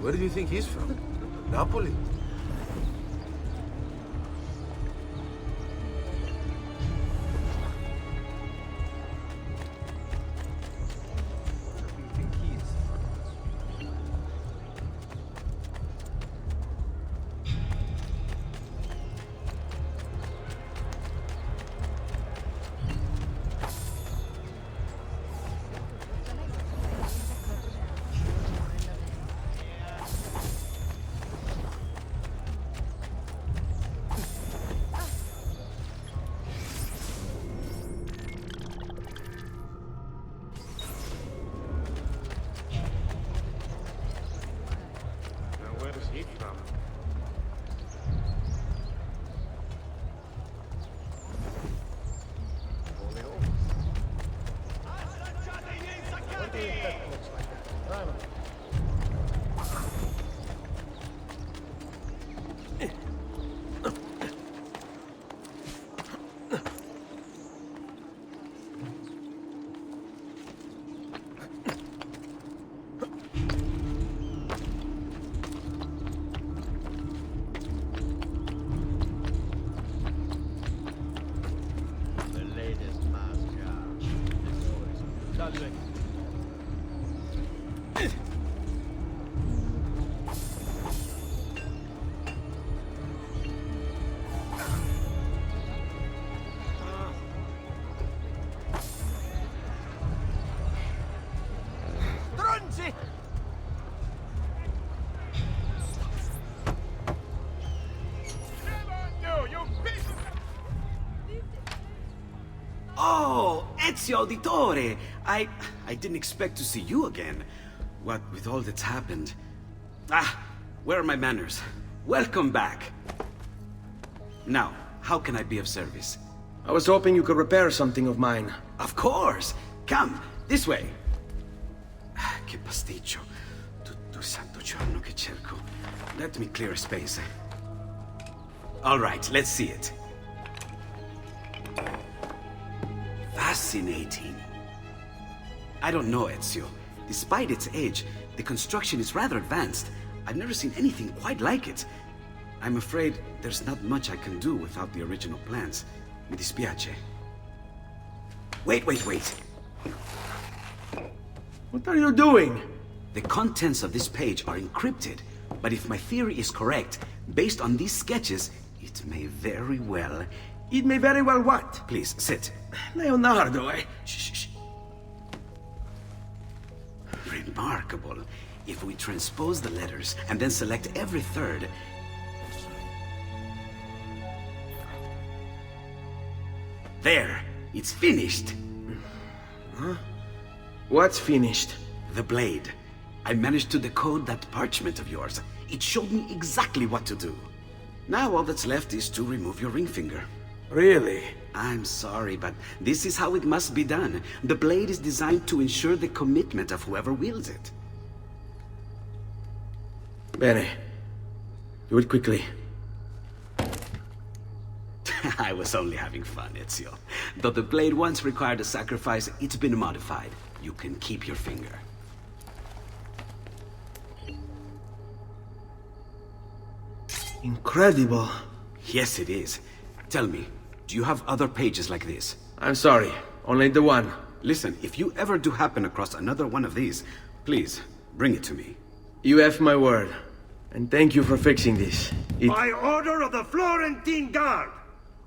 Where do you think he's from? Napoli? Oh, Ezio Auditore! I didn't expect to see you again. What with all that's happened. Ah, where are my manners? Welcome back. Now, how can I be of service? I was hoping you could repair something of mine. Of course! Come, this way! Che pasticcio. Tutto santo giorno che cerco. Let me clear a space. All right, let's see it. Fascinating. I don't know, Ezio. Despite its age, the construction is rather advanced. I've never seen anything quite like it. I'm afraid there's not much I can do without the original plans. Mi dispiace. Wait. What are you doing? The contents of this page are encrypted, but if my theory is correct, based on these sketches, it may very well... It may very well what? Please, sit. Leonardo, Shh. Remarkable. If we transpose the letters and then select every third... There! It's finished! Huh? What's finished? The blade. I managed to decode that parchment of yours. It showed me exactly what to do. Now all that's left is to remove your ring finger. Really? I'm sorry, but this is how it must be done. The blade is designed to ensure the commitment of whoever wields it. Bene. Do it quickly. I was only having fun, Ezio. Though the blade once required a sacrifice, it's been modified. You can keep your finger. Incredible. Yes, it is. Tell me, do you have other pages like this? I'm sorry, only the one. Listen, if you ever do happen across another one of these, please, bring it to me. You have my word. And thank you for fixing this. By order of the Florentine Guard!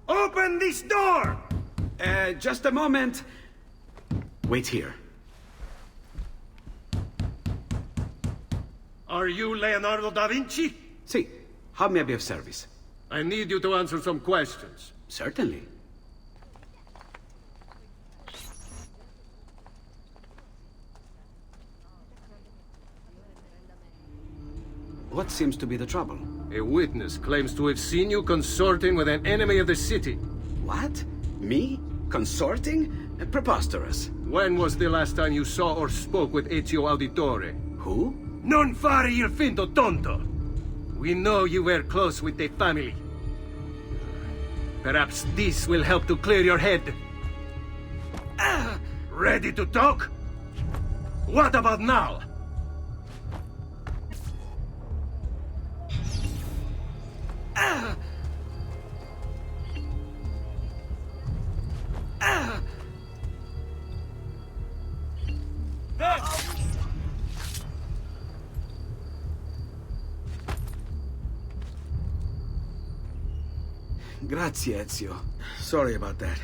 Open this door! Just a moment. Wait here. Are you Leonardo da Vinci? See, how may I be of service? I need you to answer some questions. Certainly. What seems to be the trouble? A witness claims to have seen you consorting with an enemy of the city. What? Me? Consorting? Preposterous. When was the last time you saw or spoke with Ezio Auditore? Who? Non fare il finto tonto! We know you were close with the family. Perhaps this will help to clear your head. Ready to talk? What about now? Grazie, Ezio. Sorry about that.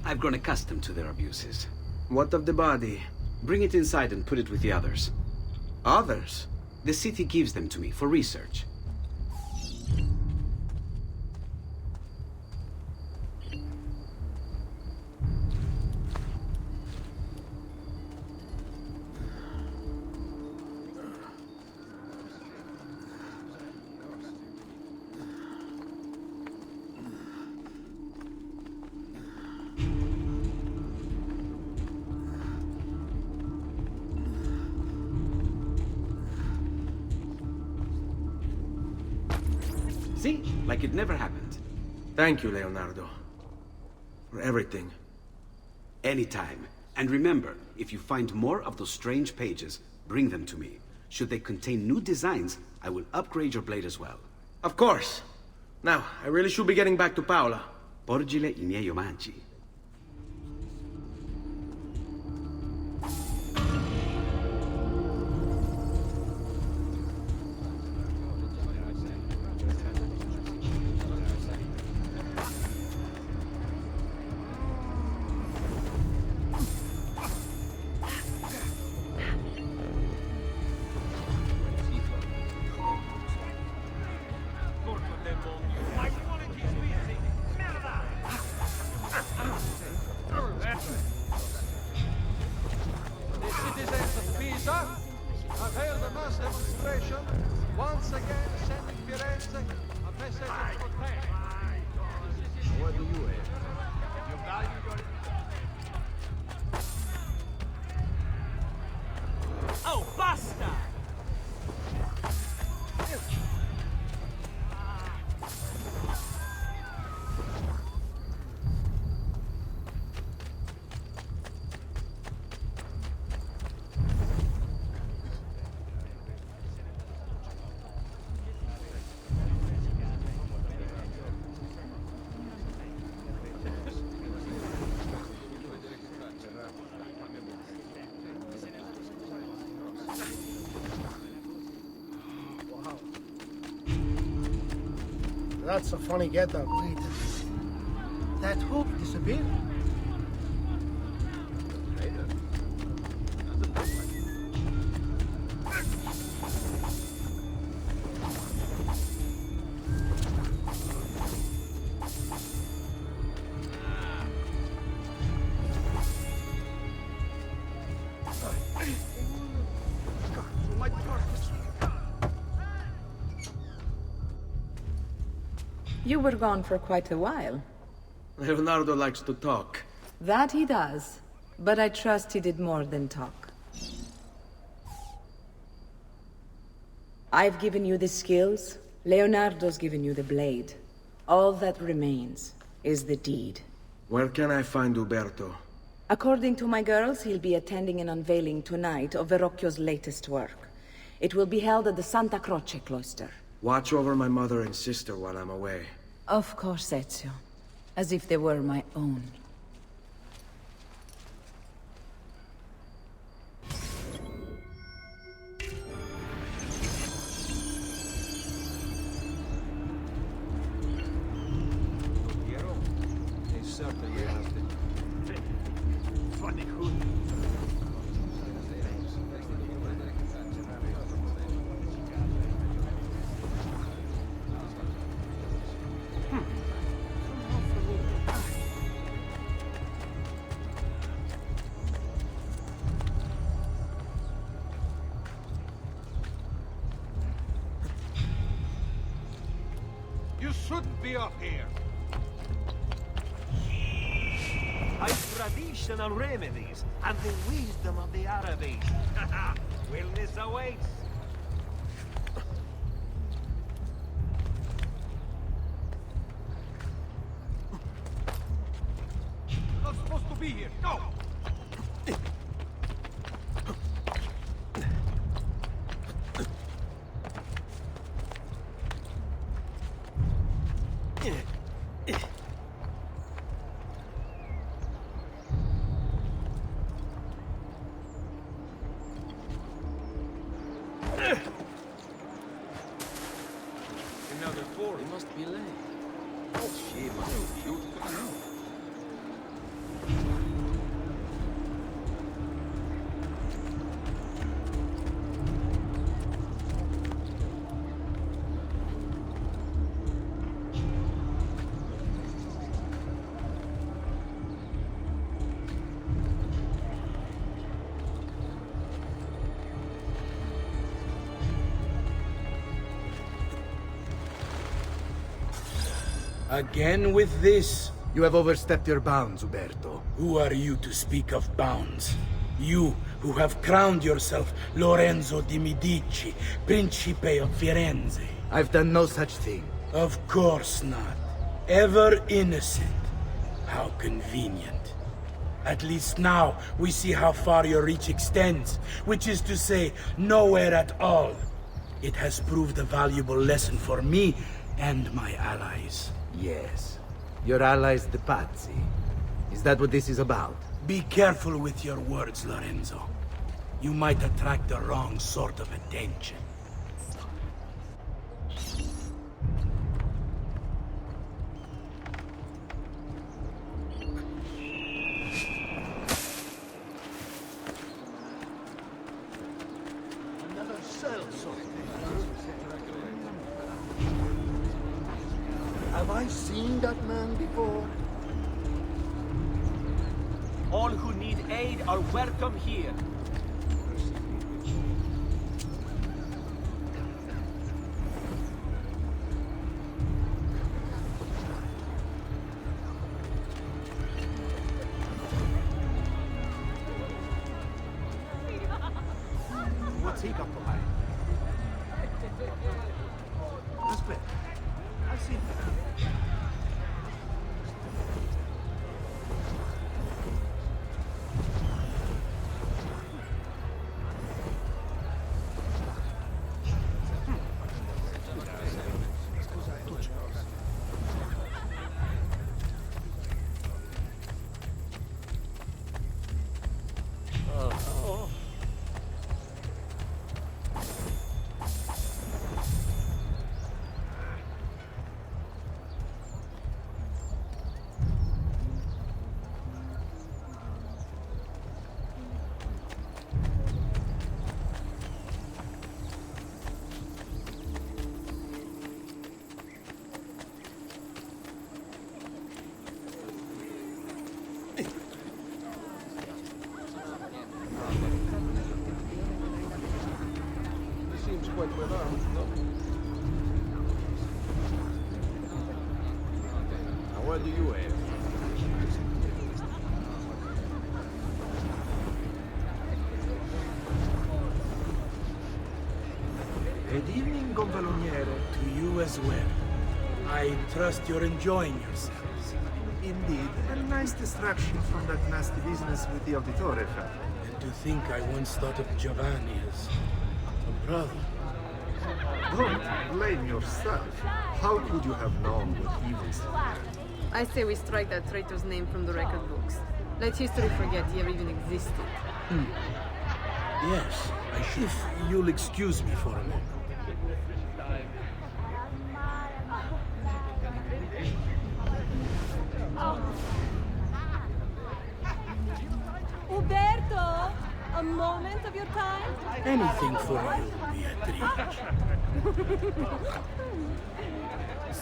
I've grown accustomed to their abuses. What of the body? Bring it inside and put it with the others. Others? The city gives them to me for research. See? Like it never happened. Thank you, Leonardo. For everything. Anytime. And remember, if you find more of those strange pages, bring them to me. Should they contain new designs, I will upgrade your blade as well. Of course. Now, I really should be getting back to Paola. Porgile I miei omaggi. Citizens of Pisa have held a mass demonstration, once again sending Firenze a message of protest. What do you have? You value your... Oh, basta! That's a funny getup. Wait, that hook disappeared? You were gone for quite a while. Leonardo likes to talk. That he does. But I trust he did more than talk. I've given you the skills. Leonardo's given you the blade. All that remains is the deed. Where can I find Uberto? According to my girls, he'll be attending an unveiling tonight of Verrocchio's latest work. It will be held at the Santa Croce cloister. Watch over my mother and sister while I'm away. Of course, Ezio. As if they were my own. Piero, they certainly has the... Funny hood. You shouldn't be up here. Traditional remedies and the wisdom of the Arabes. Wellness awaits. Not supposed to be here. Go! Another four. It must be late. Again with this? You have overstepped your bounds, Uberto. Who are you to speak of bounds? You, who have crowned yourself Lorenzo di Medici, Principe of Firenze. I've done no such thing. Of course not. Ever innocent. How convenient. At least now, we see how far your reach extends, which is to say, nowhere at all. It has proved a valuable lesson for me and my allies. Yes. Your allies, the Pazzi. Is that what this is about? Be careful with your words, Lorenzo. You might attract the wrong sort of attention. Another cell, Have I seen that man before? All who need aid are welcome here. What's he got behind? Aspetta. I've seen that. Seems quite well armed, no? Now, what do you have? Good evening, Gonfaloniere. To you as well. I trust you're enjoying yourselves. Indeed, a nice distraction from that nasty business with the Auditore family. And to think I once thought of Giovanni as a brother. Don't blame yourself. How could you have known what he was doing? I say we strike that traitor's name from the record books. Let history forget he ever even existed. Yes, I should. If you'll excuse me for a moment. Uberto! A moment of your time? Anything for you, Beatrice.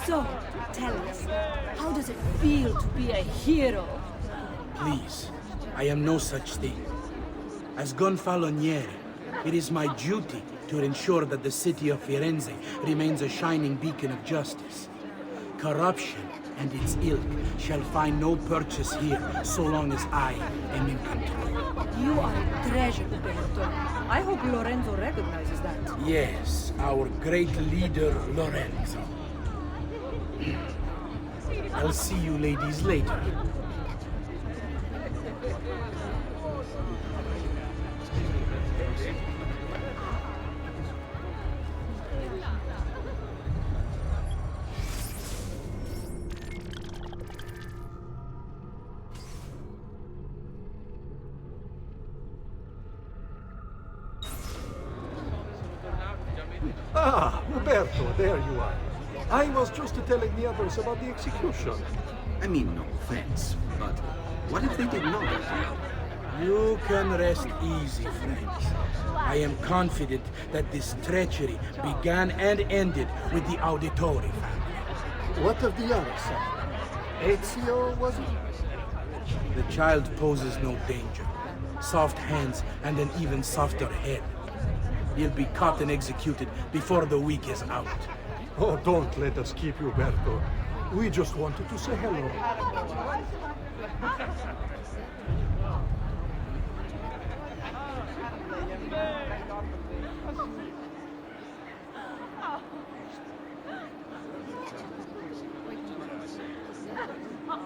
So, tell us, how does it feel to be a hero? Please, I am no such thing. As Gonfaloniere, it is my duty to ensure that the city of Firenze remains a shining beacon of justice. Corruption and its ilk shall find no purchase here so long as I am in control. You are a treasure, Uberto. I hope Lorenzo recognizes that. Yes, our great leader, Lorenzo. I'll see you ladies later. Ah, Uberto, there you are. I was just telling the others about the execution. I mean, no offense, but what if they didn't know that? You can rest easy, friends. I am confident that this treachery began and ended with the Auditori family. What of the other side? Ezio, was it? The child poses no danger. Soft hands and an even softer head. He'll be caught and executed before the week is out. Oh, don't let us keep you, Berto. We just wanted to say hello.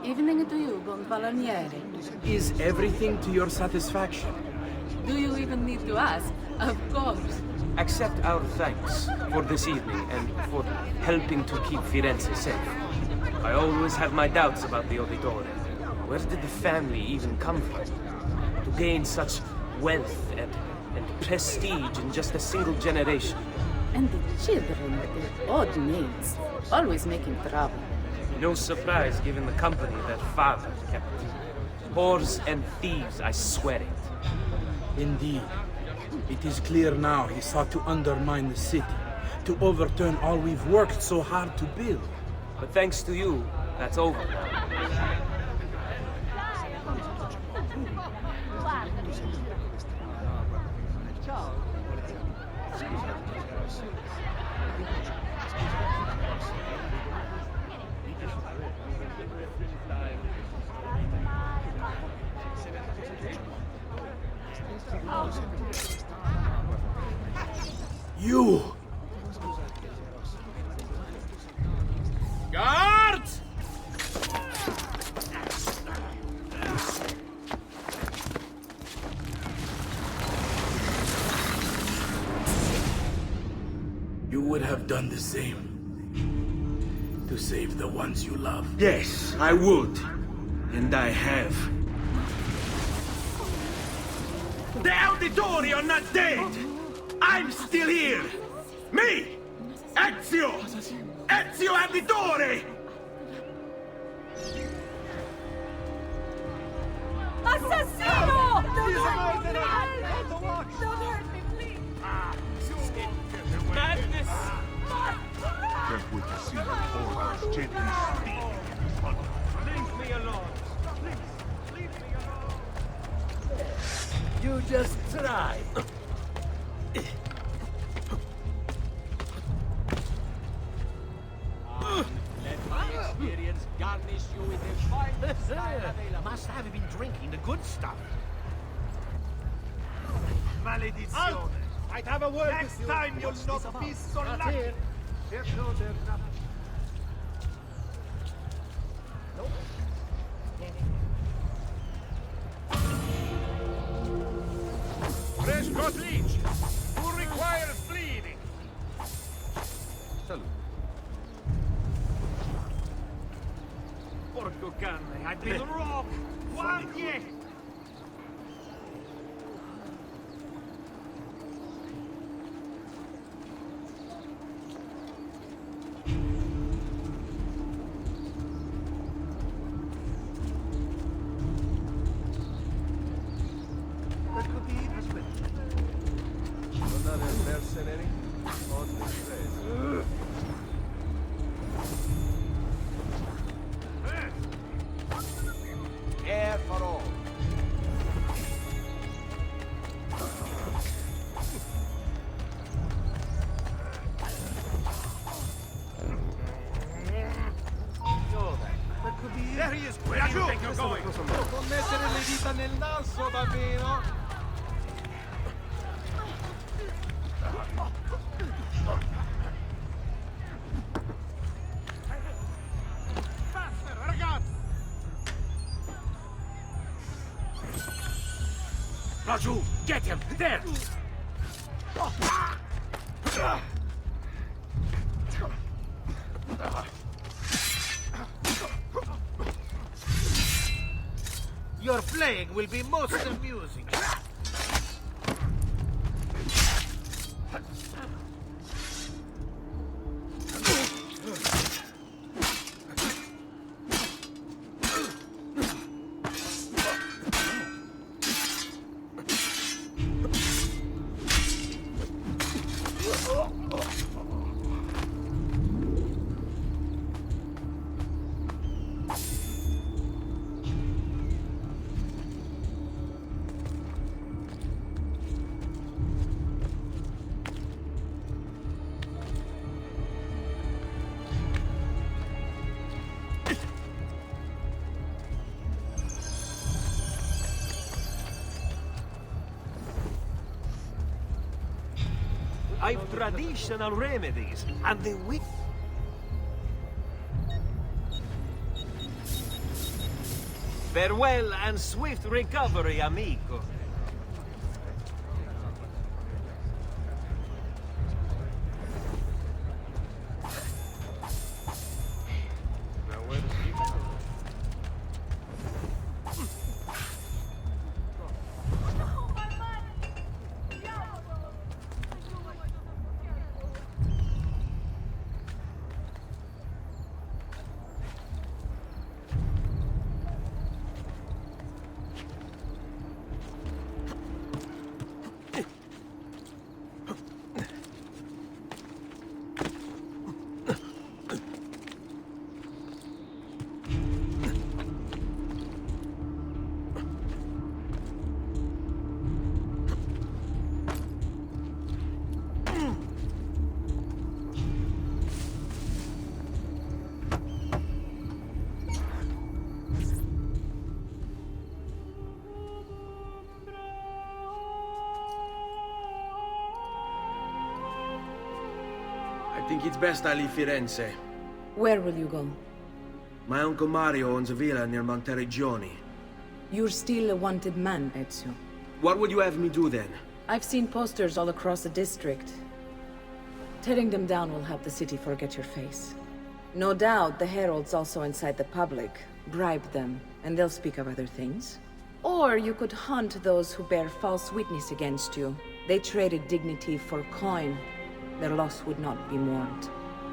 Evening to you, Gonfaloniere. Is everything to your satisfaction? Do you even need to ask? Of course. Accept our thanks for this evening and for helping to keep Firenze safe. I always have my doubts about the Auditore. Where did the family even come from? To gain such wealth and prestige in just a single generation. And the children with their odd names, always making trouble. No surprise given the company that father kept. Whores and thieves, I swear it. Indeed. It is clear now he sought to undermine the city, to overturn all we've worked so hard to build. But thanks to you, that's over now. You! Guards! You would have done the same. To save the ones you love. Yes, I would. And I have. The Auditori are not dead! I'm still here! Me! Ezio! Ezio Auditore! Assassino! Don't hurt me, please! Don't hurt me, please! Madness! Can't wait to see your orders gently speak. Leave me alone. Please, leave me alone. You just try. Let my experience garnish you with the finest style available. Must have been drinking the good stuff. Maledizione. I'd have a word Next time you'll not be so lucky. Prescott Leach, who requires bleeding. Porco cane, I've been robbed. Guardie! That could be interesting. Another mercenary on the place. Air for all. There he is! Where do you think you're going? Non mettere le dita nel naso, bambino! Faster, ragazzi! Raju, get him! There! Your playing will be most amusing. 5 traditional remedies, and the Farewell and swift recovery, amico. Now where does he go? I think it's best I leave Firenze. Where will you go? My uncle Mario owns a villa near Monteregioni. You're still a wanted man, Ezio. What would you have me do then? I've seen posters all across the district. Tearing them down will help the city forget your face. No doubt the heralds also incite the public. Bribe them, and they'll speak of other things. Or you could hunt those who bear false witness against you. They traded dignity for coin. Their loss would not be mourned.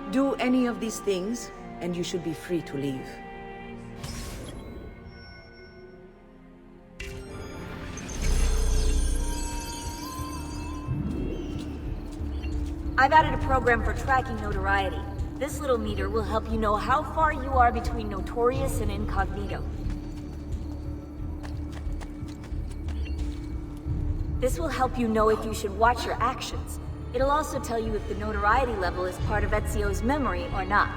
Do any of these things, and you should be free to leave. I've added a program for tracking notoriety. This little meter will help you know how far you are between notorious and incognito. This will help you know if you should watch your actions. It'll also tell you if the notoriety level is part of Ezio's memory or not.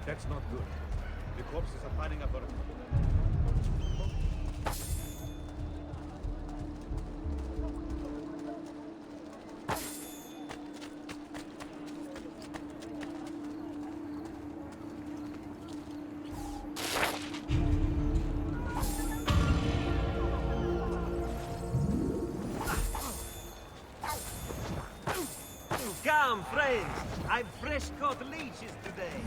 That's not good. The corpses are piling up around. Come, friends! I've fresh caught leeches today.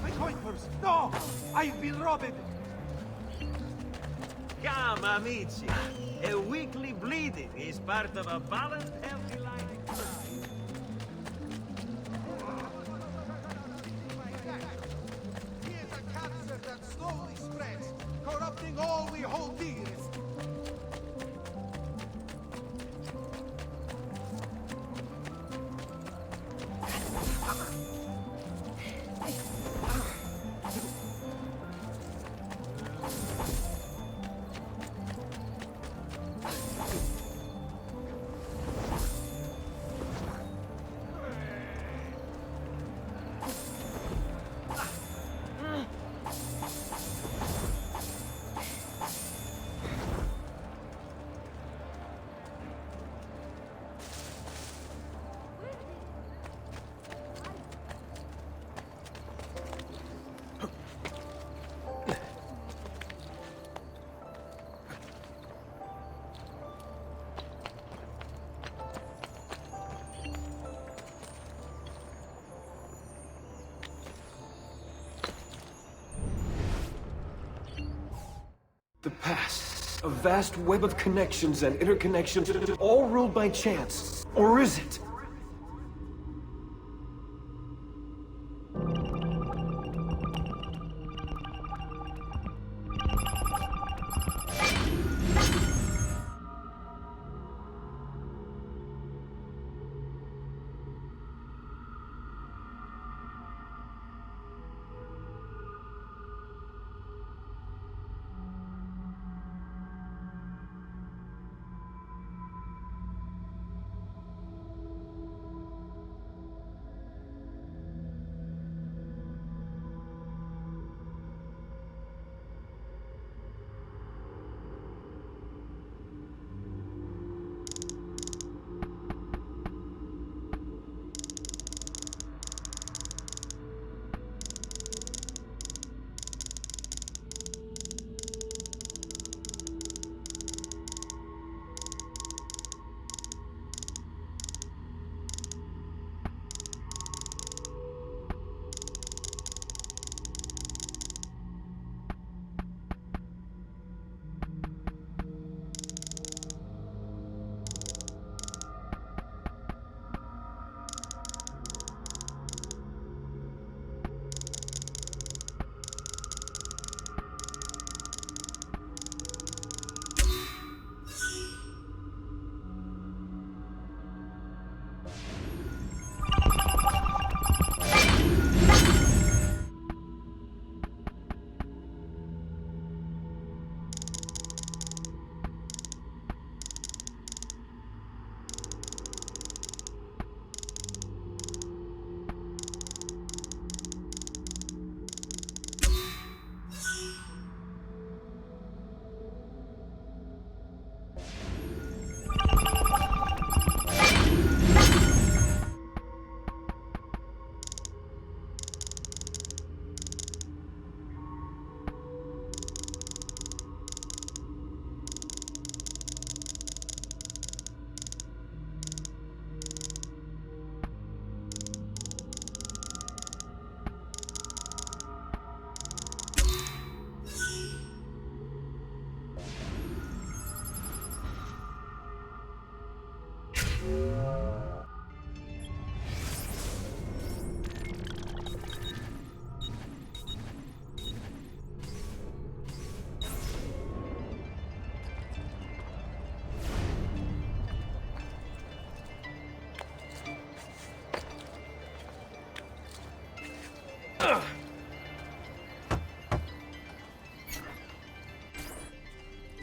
My coin purse! No! I've been robbed! Come, amici. A weekly bleeding is part of a balanced, healthy life. Here's a cancer that slowly spreads, corrupting all we hold dearest. The past. A vast web of connections and interconnections, all ruled by chance. Or is it?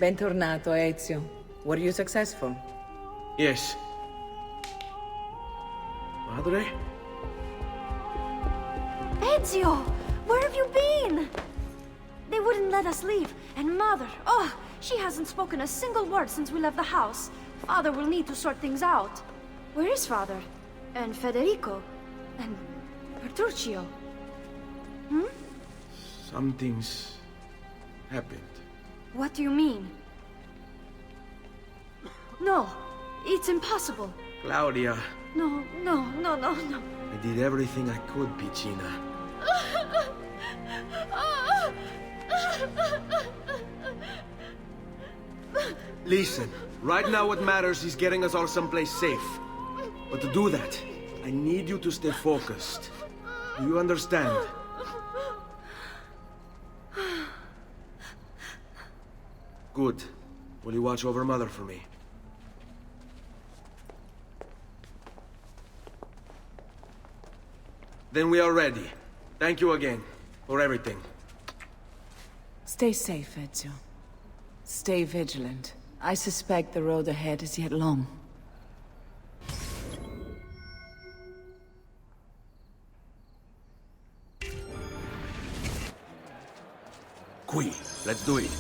Bentornato, Ezio. Were you successful? Yes. Madre? Ezio! Where have you been? They wouldn't let us leave. And Mother, oh, she hasn't spoken a single word since we left the house. Father will need to sort things out. Where is Father? And Federico? And Petruccio? Hmm? Something's happened. What do you mean? No, it's impossible. Claudia, No, no, no, no, no. I did everything I could, Piccina. Listen, right now what matters is getting us all someplace safe. But to do that, I need you to stay focused. Do you understand? Good. Will you watch over Mother for me? Then we are ready. Thank you again for everything. Stay safe, Ezio. Stay vigilant. I suspect the road ahead is yet long. Qui, let's do it.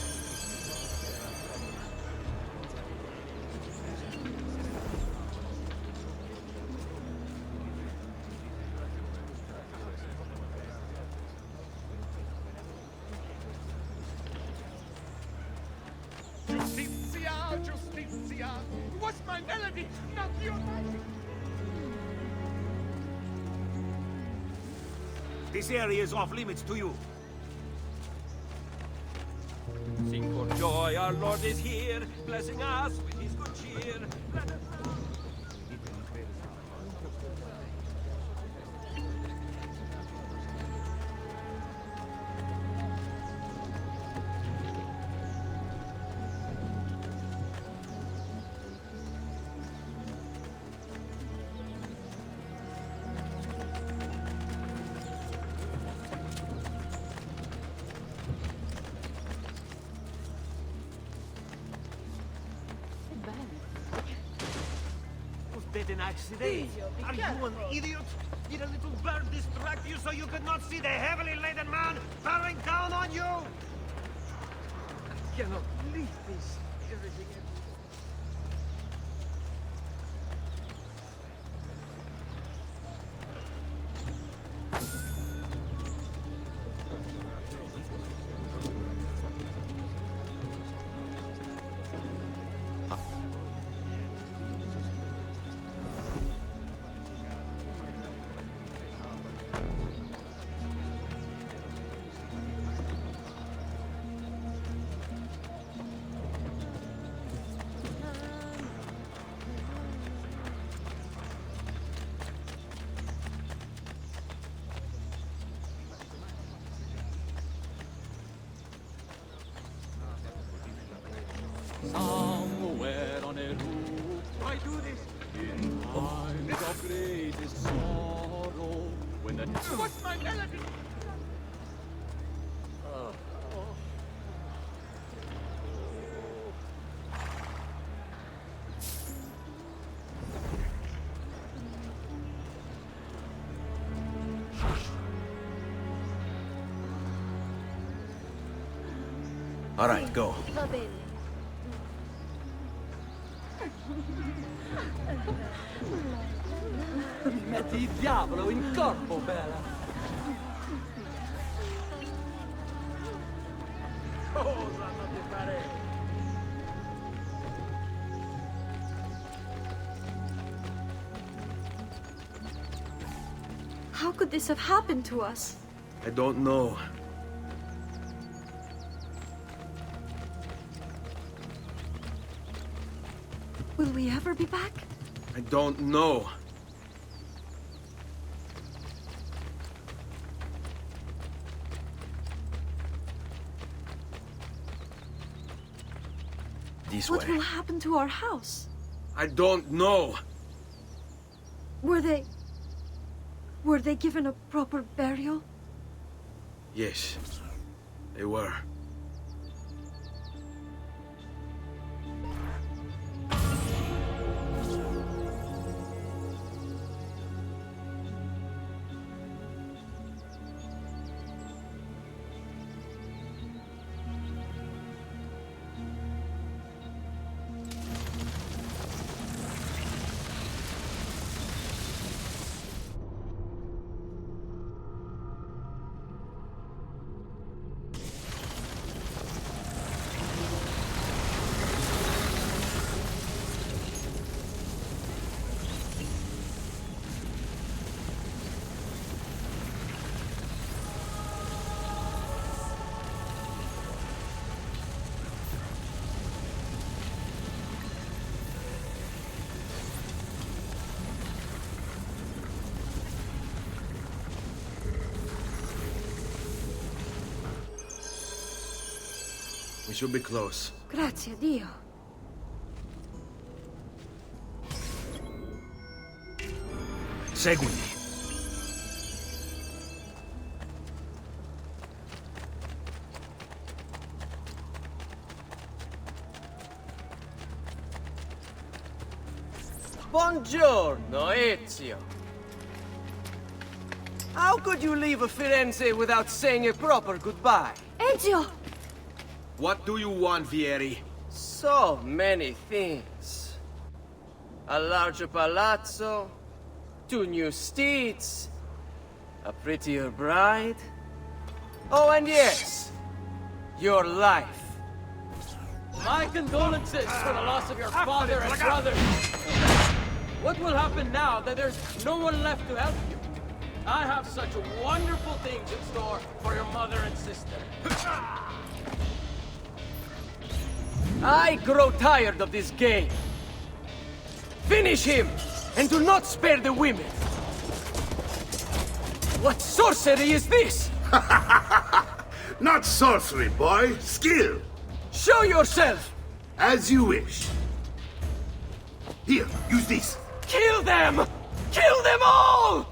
Justitia, Justitia! What's my melody? Not your magic! This area is off limits to you. Sing for joy, our Lord is here, blessing us with his good cheer. Let us Did an accident? Are you an idiot? Did a little bird distract you so you could not see the heavily laden man bearing down on you? I cannot believe this. Everything somewhere on a roof. Why do this? In times of greatest sorrow, when the... What's my melody? All right, go. Va bene. Metti il diavolo in corpo, bella! Cosa non ti pare? How could this have happened to us? I don't know. Will we ever be back? I don't know. This What way. will happen to our house? I don't know. Were they given a proper burial? Yes, they were. We should be close. Grazie, Dio. Seguimi. Buongiorno, Ezio. How could you leave Firenze without saying a proper goodbye? Ezio! What do you want, Vieri? So many things. A larger palazzo, 2 new steeds, a prettier bride. Oh, and yes, your life. My condolences for the loss of your father and brother. What will happen now that there's no one left to help you? I have such wonderful things in store for your mother and sister. I grow tired of this game. Finish him, and do not spare the women. What sorcery is this? Not sorcery, boy. Skill. Show yourself! As you wish. Here, use this. Kill them! Kill them all!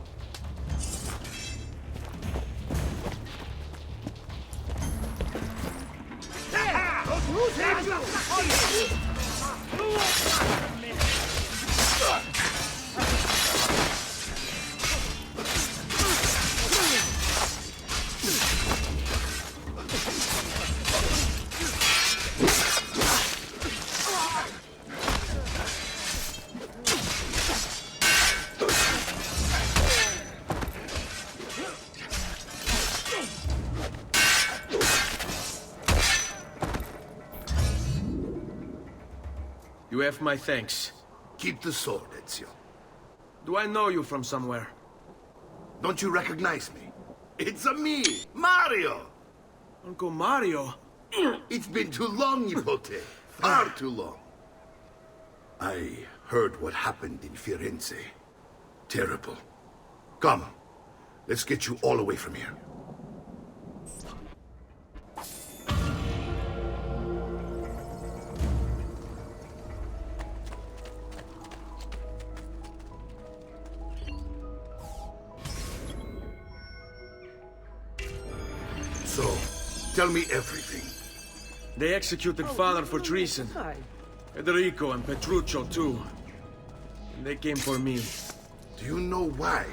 You have my thanks. Keep the sword, Ezio. Do I know you from somewhere? Don't you recognize me? It's a me, Mario! Uncle Mario? It's been too long, Nipote. Far too long. I heard what happened in Firenze. Terrible. Come, let's get you all away from here. So, tell me everything. They executed father for treason. Federico and Petruccio too. And they came for me. Do you know why?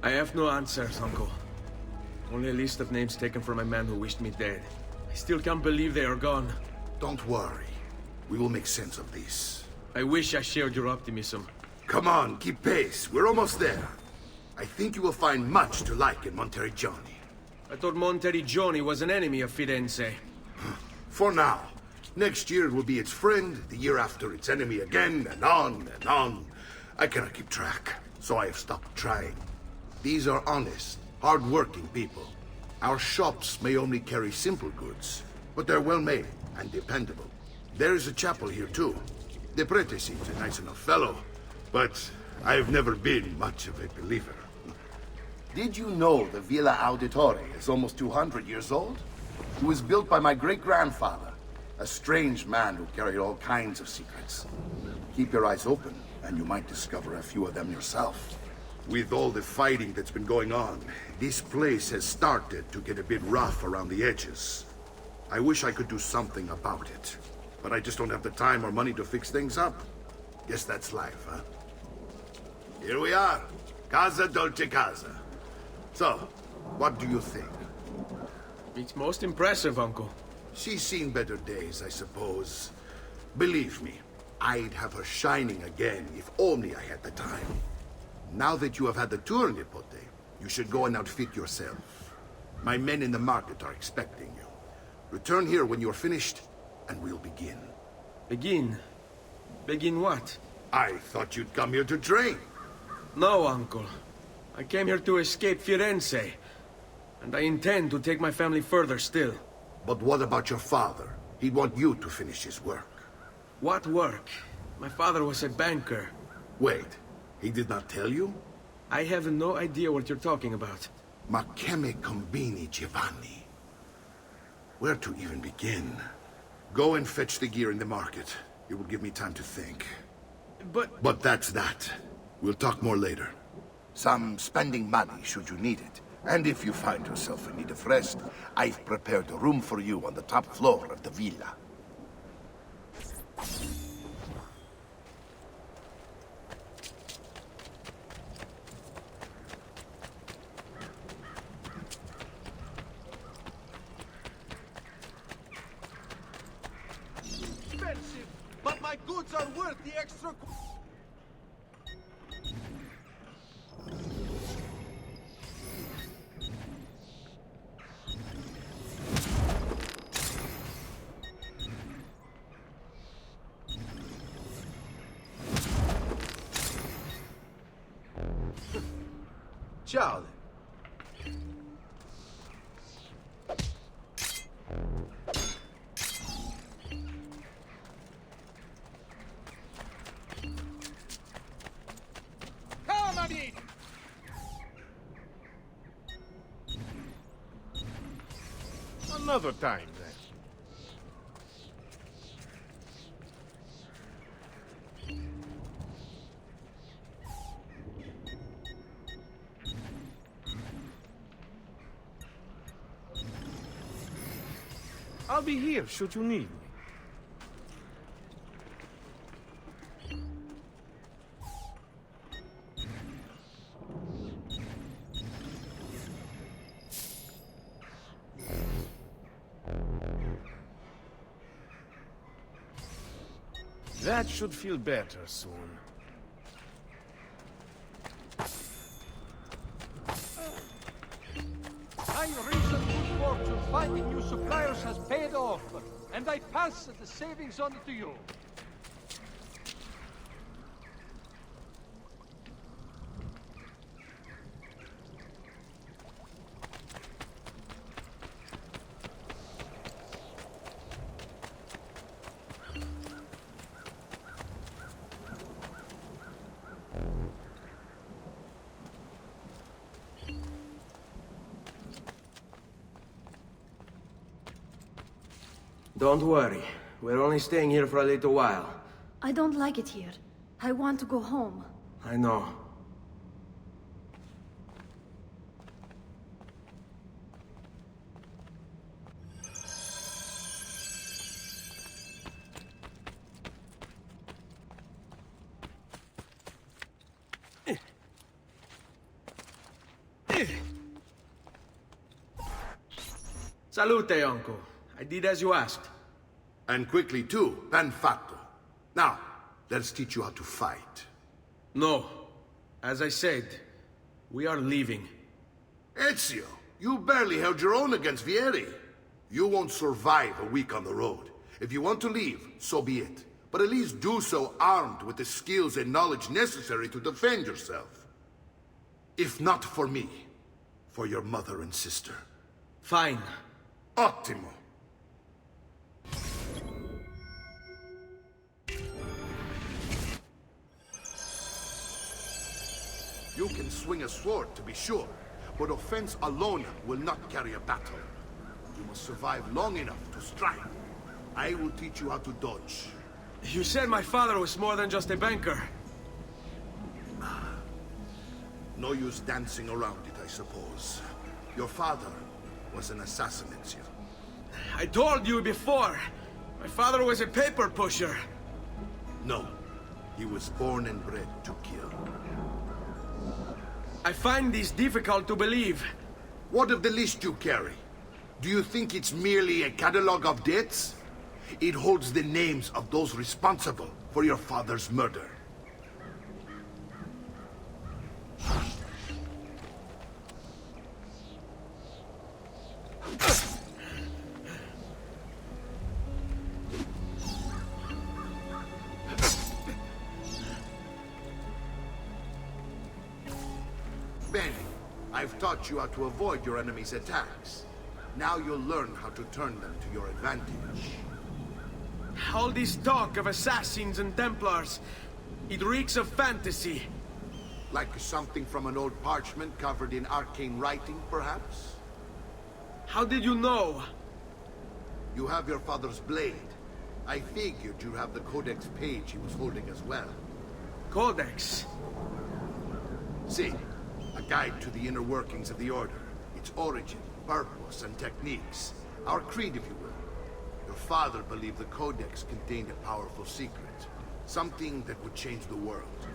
I have no answers, Uncle. Only a list of names taken from a man who wished me dead. I still can't believe they are gone. Don't worry. We will make sense of this. I wish I shared your optimism. Come on, keep pace. We're almost there. I think you will find much to like in Monteriggioni. I thought Monteriggioni was an enemy of Firenze. For now. Next year it will be its friend, the year after its enemy again, and on and on. I cannot keep track, so I have stopped trying. These are honest, hard-working people. Our shops may only carry simple goods, but they're well-made and dependable. There is a chapel here, too. The prete seems a nice enough fellow, but I have never been much of a believer. Did you know the Villa Auditore is almost 200 years old? It was built by my great-grandfather, a strange man who carried all kinds of secrets. Keep your eyes open, and you might discover a few of them yourself. With all the fighting that's been going on, this place has started to get a bit rough around the edges. I wish I could do something about it, but I just don't have the time or money to fix things up. Guess that's life, huh? Here we are. Casa Dolce Casa. So, what do you think? It's most impressive, Uncle. She's seen better days, I suppose. Believe me, I'd have her shining again if only I had the time. Now that you have had the tour, Nipote, you should go and outfit yourself. My men in the market are expecting you. Return here when you're finished, and we'll begin. Begin? Begin what? I thought you'd come here to train. No, Uncle. I came here to escape Firenze. And I intend to take my family further still. But what about your father? He'd want you to finish his work. What work? My father was a banker. Wait, he did not tell you? I have no idea what you're talking about. Ma che me combini, Giovanni? Where to even begin? Go and fetch the gear in the market. It will give me time to think. But that's that. We'll talk more later. Some spending money should you need it. And if you find yourself in need of rest, I've prepared a room for you on the top floor of the villa. Expensive, but my goods are worth the extra. Ciao. Come on in. Another time, then. I'll be here should you need me. That should feel better soon. My recent good fortune finding new suppliers has paid off, and I pass the savings on to you. Don't worry. We're only staying here for a little while. I don't like it here. I want to go home. I know. Salute, Uncle. I did as you asked. And quickly too, ben fatto. Now, let's teach you how to fight. No. As I said, we are leaving. Ezio, you barely held your own against Vieri. You won't survive a week on the road. If you want to leave, so be it. But at least do so armed with the skills and knowledge necessary to defend yourself. If not for me, for your mother and sister. Fine. Ottimo. You can swing a sword, to be sure, but offense alone will not carry a battle. You must survive long enough to strike. I will teach you how to dodge. You said my father was more than just a banker. No use dancing around it, I suppose. Your father was an assassin, Ezio. I told you before. My father was a paper pusher. No. He was born and bred to kill. I find this difficult to believe. What of the list you carry? Do you think it's merely a catalog of debts? It holds the names of those responsible for your father's murder. Benny, I've taught you how to avoid your enemy's attacks. Now you'll learn how to turn them to your advantage. All this talk of assassins and Templars, it reeks of fantasy. Like something from an old parchment covered in arcane writing, perhaps? How did you know? You have your father's blade. I figured you have the Codex page he was holding as well. Codex? See, a guide to the inner workings of the Order. Its origin, purpose, and techniques. Our creed, if you will. Your father believed the Codex contained a powerful secret. Something that would change the world.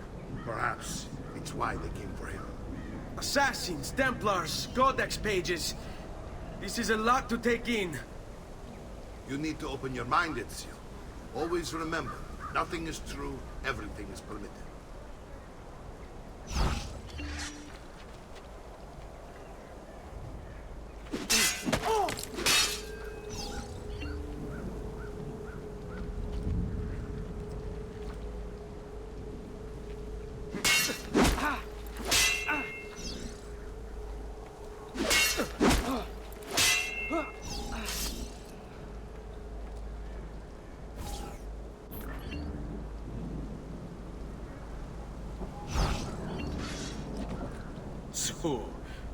Perhaps it's why they came for him. Assassins, Templars, Codex pages. This is a lot to take in. You need to open your mind, Ezio. Always remember, nothing is true, everything is permitted. Su,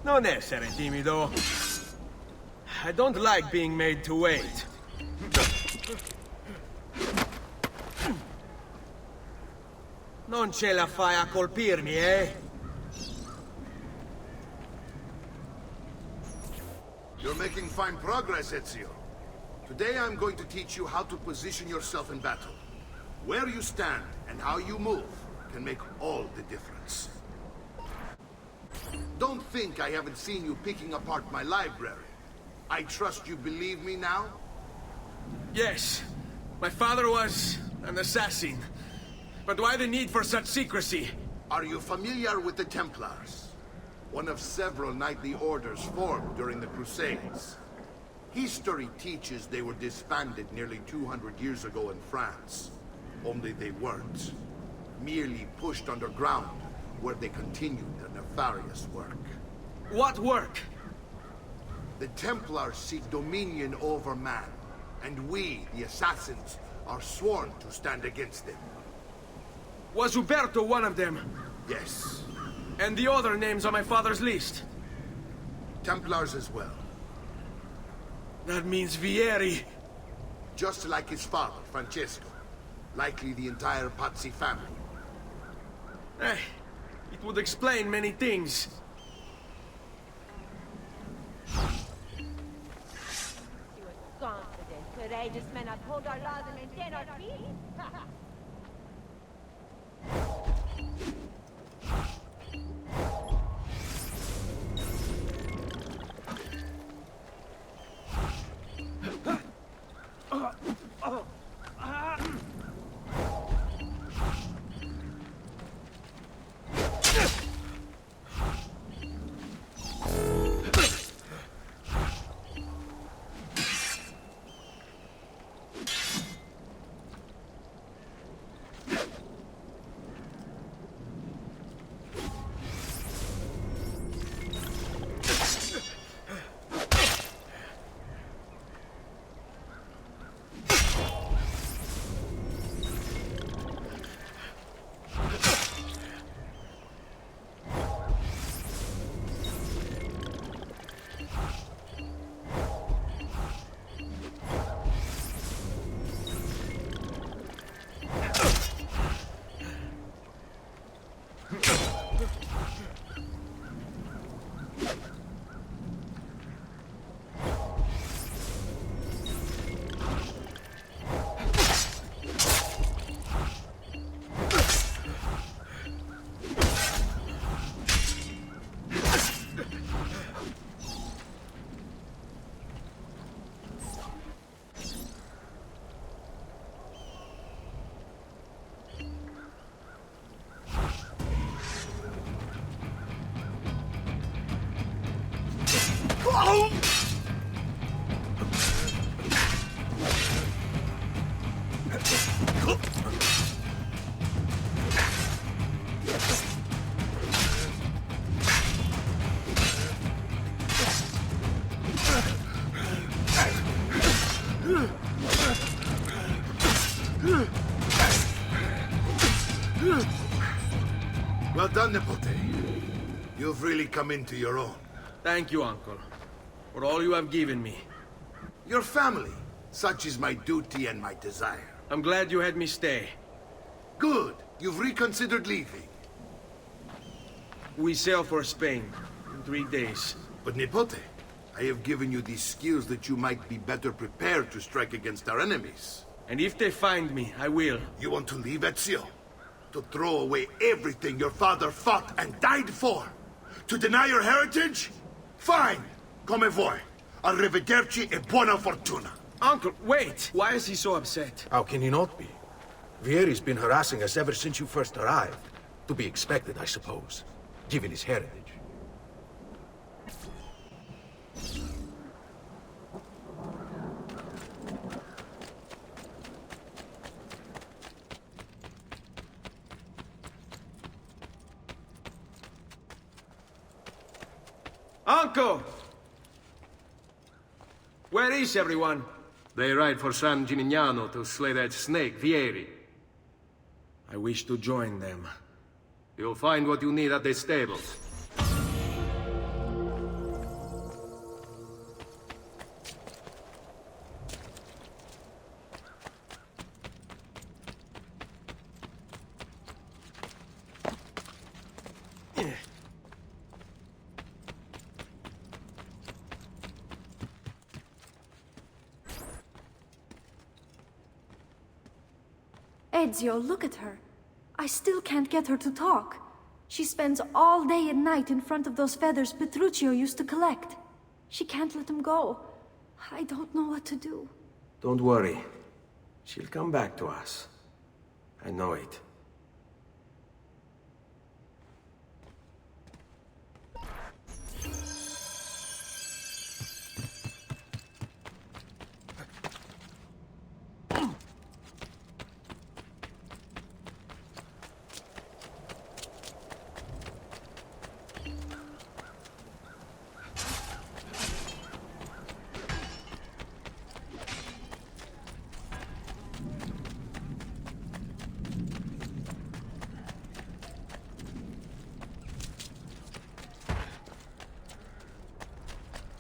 non essere timido. I don't like being made to wait. Non ce la fai a colpirmi, eh? You're making fine progress, Ezio. Today I'm going to teach you how to position yourself in battle. Where you stand and how you move can make all the difference. Don't think I haven't seen you picking apart my library. I trust you believe me now? Yes. My father was an assassin. But why the need for such secrecy? Are you familiar with the Templars? One of several knightly orders formed during the Crusades. History teaches they were disbanded nearly 200 years ago in France. Only they weren't. Merely pushed underground, where they continued their nefarious work. What work? The Templars seek dominion over man, and we, the assassins, are sworn to stand against them. Was Uberto one of them? Yes. And the other names on my father's list? Templars as well. That means Vieri. Just like his father, Francesco. Likely the entire Pazzi family. It would explain many things. You are confident, courageous men uphold our laws and maintain our peace. done, Nipote. You've really come into your own. Thank you, Uncle, for all you have given me. Your family. Such is my duty and my desire. I'm glad you had me stay. Good. You've reconsidered leaving. We sail for Spain in 3 days. But Nipote, I have given you these skills that you might be better prepared to strike against our enemies. And if they find me, I will. You want to leave Ezio? To throw away everything your father fought and died for? To deny your heritage? Fine. Come vuoi. Arrivederci e buona fortuna. Uncle, wait! Why is he so upset? How can he not be? Vieri's been harassing us ever since you first arrived. To be expected, I suppose, given his heritage. Uncle! Where is everyone? They ride for San Gimignano to slay that snake, Vieri. I wish to join them. You'll find what you need at the stables. Ezio, look at her. I still can't get her to talk. She spends all day and night in front of those feathers Petruchio used to collect. She can't let them go. I don't know what to do. Don't worry. She'll come back to us. I know it.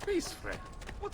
Peace, friend. What?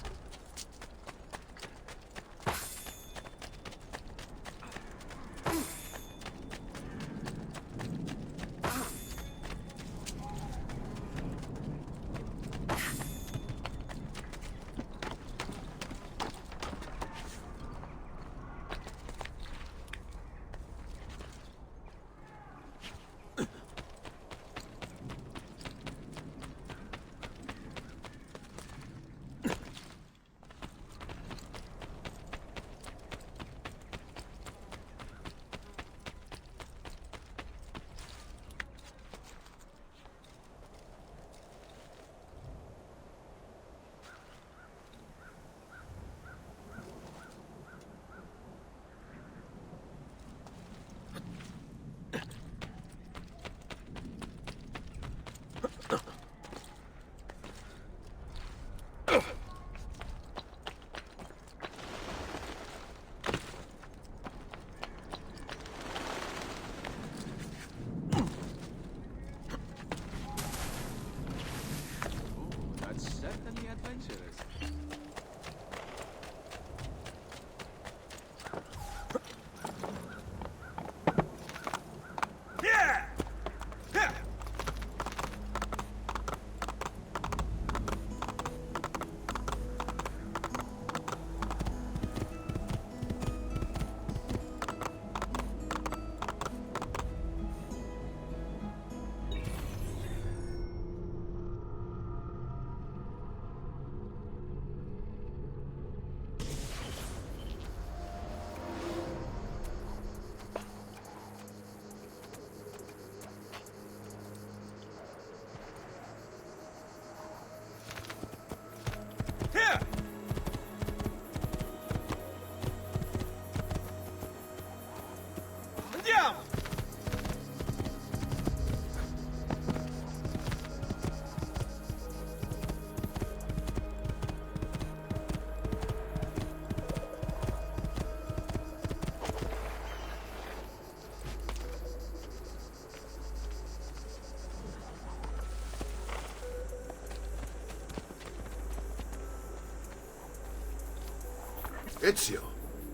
Ezio,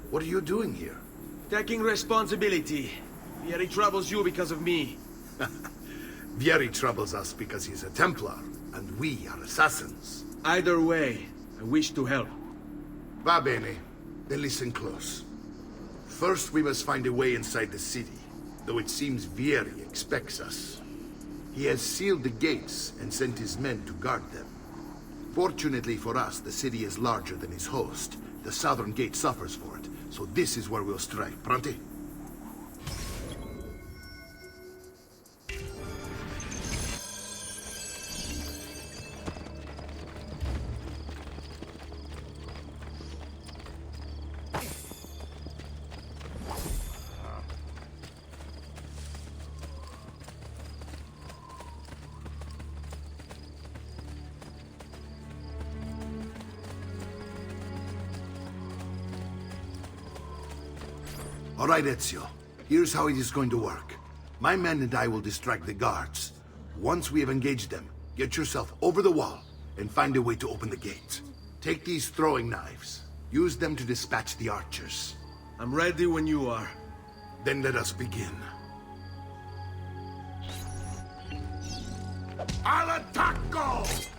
what are you doing here? Taking responsibility. Vieri troubles you because of me. Vieri troubles us because he's a Templar, and we are assassins. Either way, I wish to help. Va bene. Then listen close. First, we must find a way inside the city, though it seems Vieri expects us. He has sealed the gates and sent his men to guard them. Fortunately for us, the city is larger than his host. The southern gate suffers for it, so this is where we'll strike. Pronti? All right, Ezio. Here's how it is going to work. My men and I will distract the guards. Once we have engaged them, get yourself over the wall and find a way to open the gate. Take these throwing knives. Use them to dispatch the archers. I'm ready when you are. Then let us begin. Al attacco!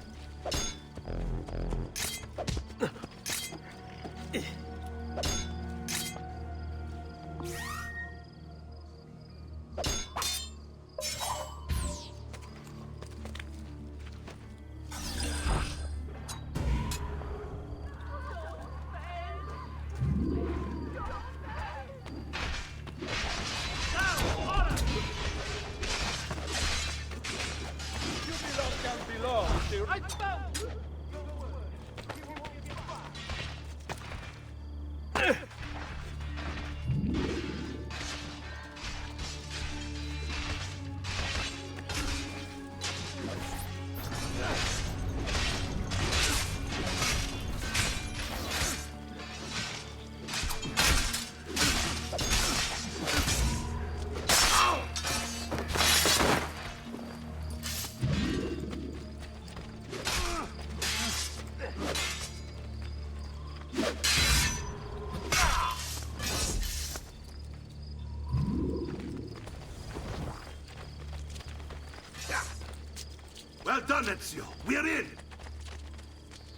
Well done, Ezio. We're in.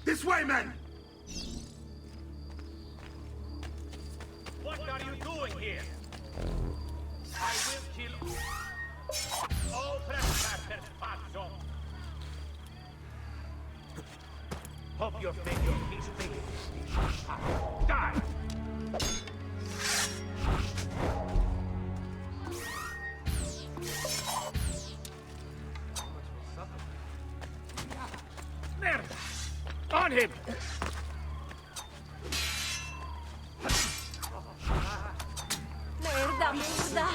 This way, men! What are you doing here? I will kill all trespassers, Pazzo. Hope your failure is failure. Die! On him! Merda, merda!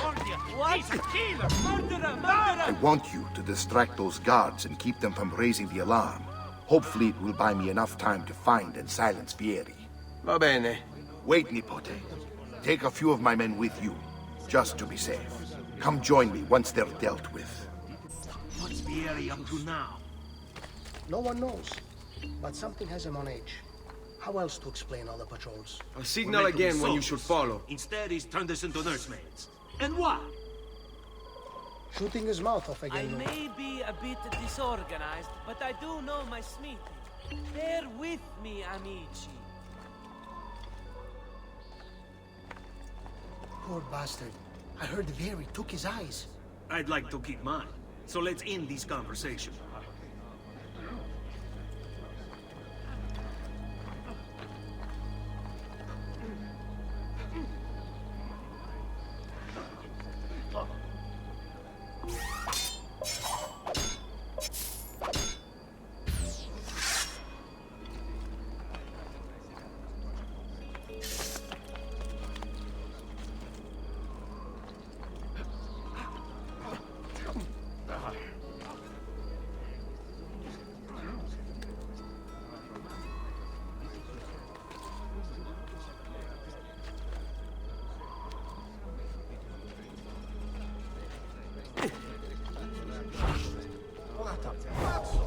What? He's a killer! Murderer! I want you to distract those guards and keep them from raising the alarm. Hopefully it will buy me enough time to find and silence Vieri. Va bene. Wait, Nipote. Take a few of my men with you, just to be safe. Come join me once they're dealt with. What's Vieri up to now? No one knows, but something has him on edge. How else to explain all the patrols? I'll signal again when you should follow. Instead, he's turned us into nursemaids. And what? Shooting his mouth off I again. may be a bit disorganized, but I do know my smithing. Bear with me, amici. Poor bastard. I heard Vieri took his eyes. I'd like to keep mine. So let's end this conversation.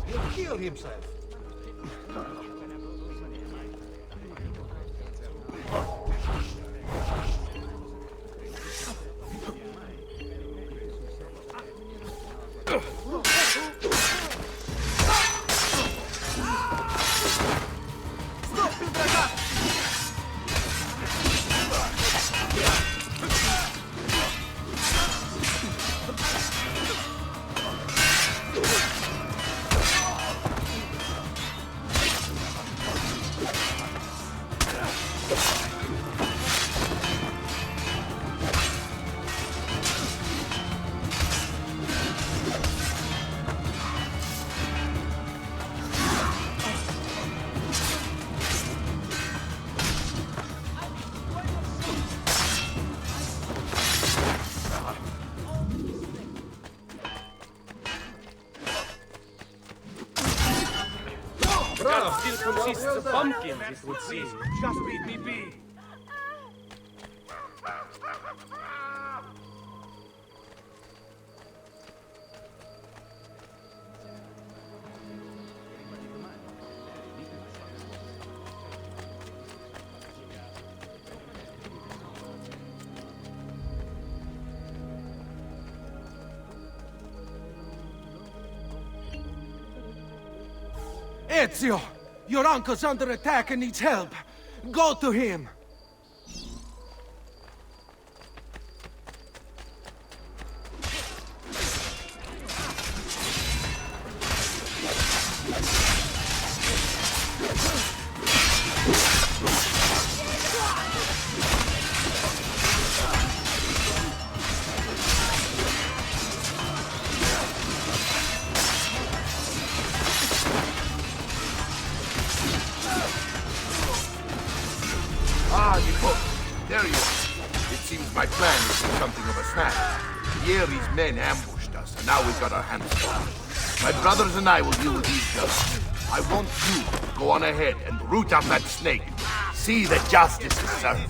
He'll kill himself. consists of pumpkins, it would seem. Just leave me be. Ezio! Your uncle's under attack and needs help. Go to him! Ah, Nico. There you are. It seems my plan is something of a snap. Yeri's men ambushed us, and now we've got our hands full. My brothers and I will deal with these guys. I want you to go on ahead and root out that snake. See that justice is served.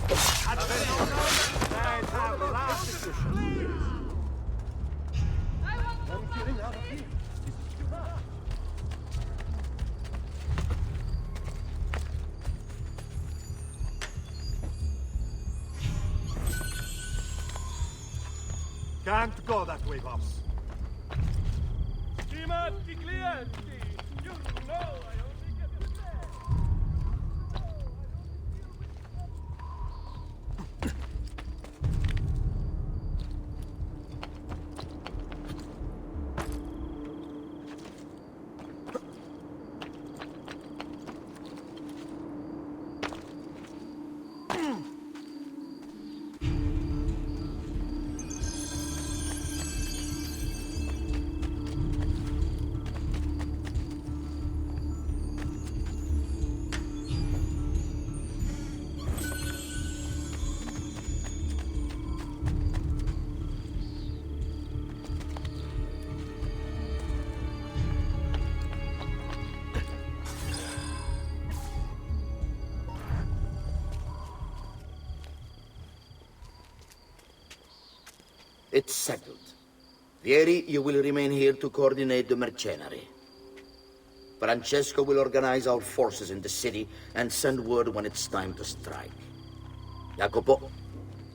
Can't go that way, boss. Stimati clienti, you know I only get it there. It's settled. Vieri, you will remain here to coordinate the mercenary. Francesco will organize our forces in the city and send word when it's time to strike. Jacopo,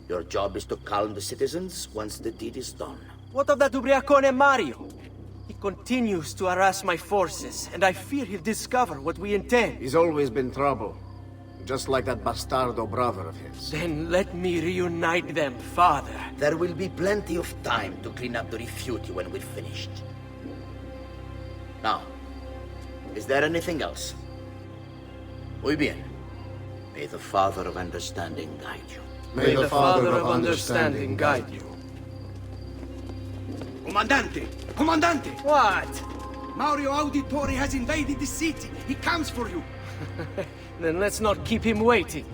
your job is to calm the citizens once the deed is done. What of that ubriacone Mario? He continues to harass my forces, and I fear he'll discover what we intend. He's always been trouble. Just like that bastardo brother of his. Then let me reunite them, father. There will be plenty of time to clean up the rifiuti when we're finished. Now, is there anything else? Muy bien. May the Father of Understanding guide you. May the Father of Understanding guide you. Comandante! Comandante! What? Mario Auditore has invaded the city. He comes for you. Then let's not keep him waiting.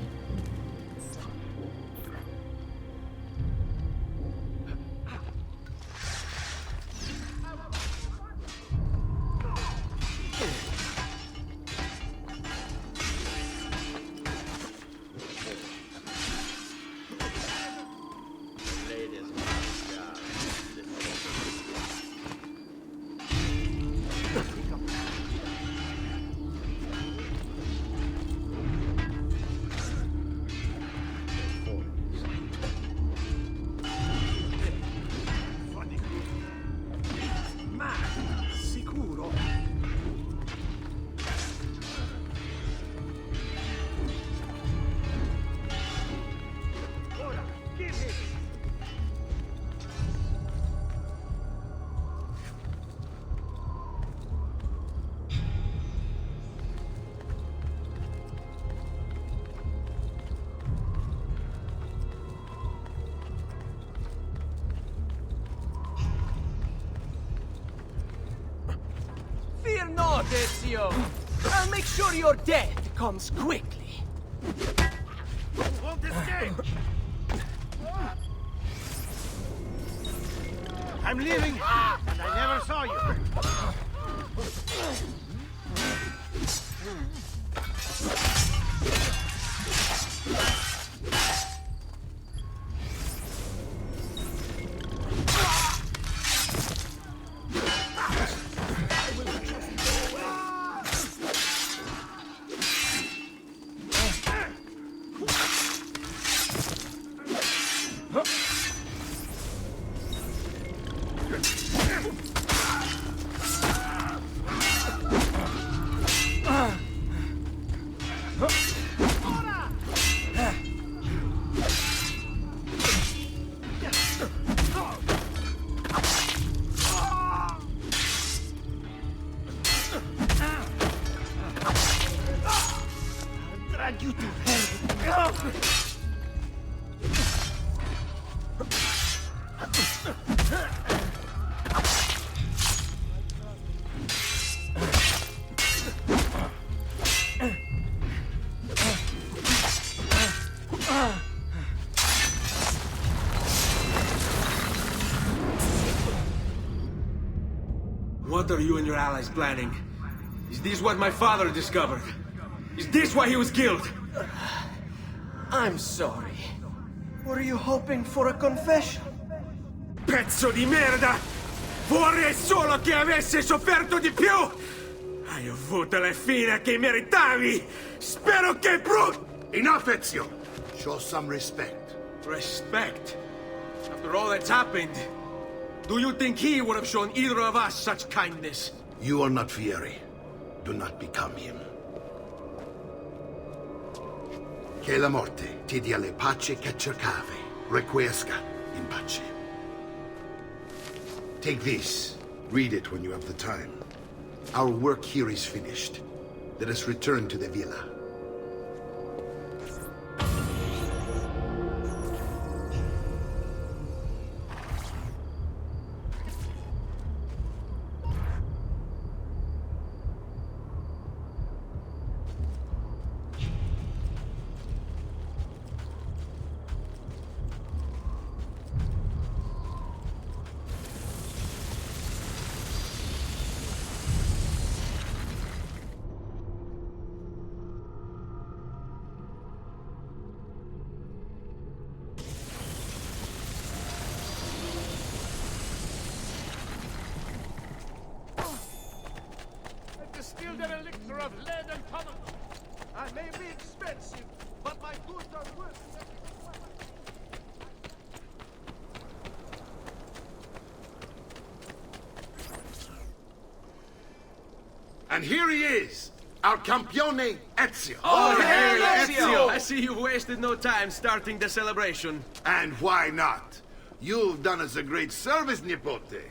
Fear not, Ezio. I'll make sure your death comes quickly. Won't escape! I'm leaving, and I never saw you. Drag you to hell. What are you and your allies planning? Is this what my father discovered? Is this why he was killed? I'm sorry. Were you hoping for a confession? Pezzo di merda! Vorrei solo che avesse sofferto di più! Hai avuto la fine che meritavi! Spero che Enough, Ezio! Show some respect. Respect? After all that's happened, do you think he would have shown either of us such kindness? You are not Fieri. Do not become him. Che la morte ti dia le pace che cercavi. Requiesca in pace. Take this. Read it when you have the time. Our work here is finished. Let us return to the villa. Distilled an elixir of lead and pomatum. I may be expensive, but my goods are worth it. And here he is, our campione Ezio. Oh, hey, Ezio! I see you've wasted no time starting the celebration. And why not? You've done us a great service, Nipote.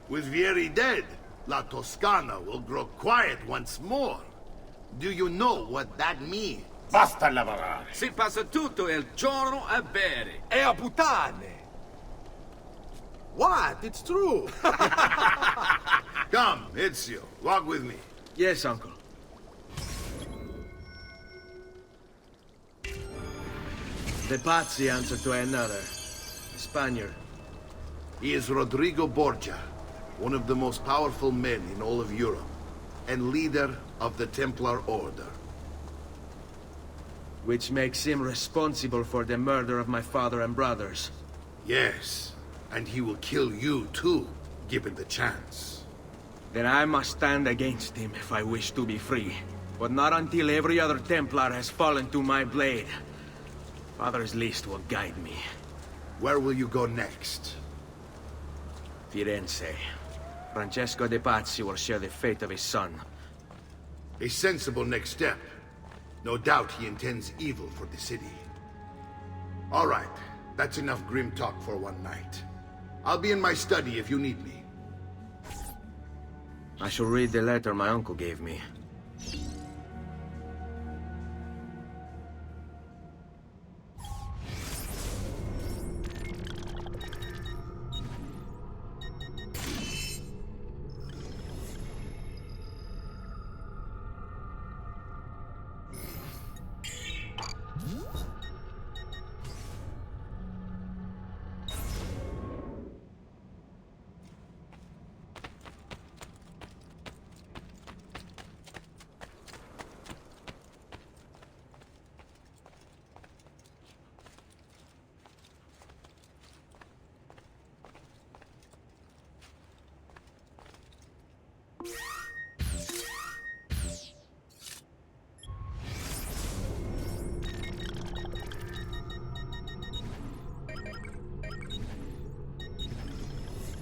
With Vieri dead, La Toscana will grow quiet once more. Do you know what that means? Basta lavorare. Si passa tutto il giorno a bere. E a puttane! What? It's true! Come, Ezio, walk with me. Yes, uncle. The Pazzi answer to another. A Spaniard. He is Rodrigo Borgia, one of the most powerful men in all of Europe, and leader of the Templar Order. Which makes him responsible for the murder of my father and brothers. Yes, and he will kill you too, given the chance. Then I must stand against him if I wish to be free. But not until every other Templar has fallen to my blade. Father's list will guide me. Where will you go next? Firenze. Francesco de Pazzi will share the fate of his son. A sensible next step. No doubt he intends evil for the city. All right, that's enough grim talk for one night. I'll be in my study if you need me. I shall read the letter my uncle gave me.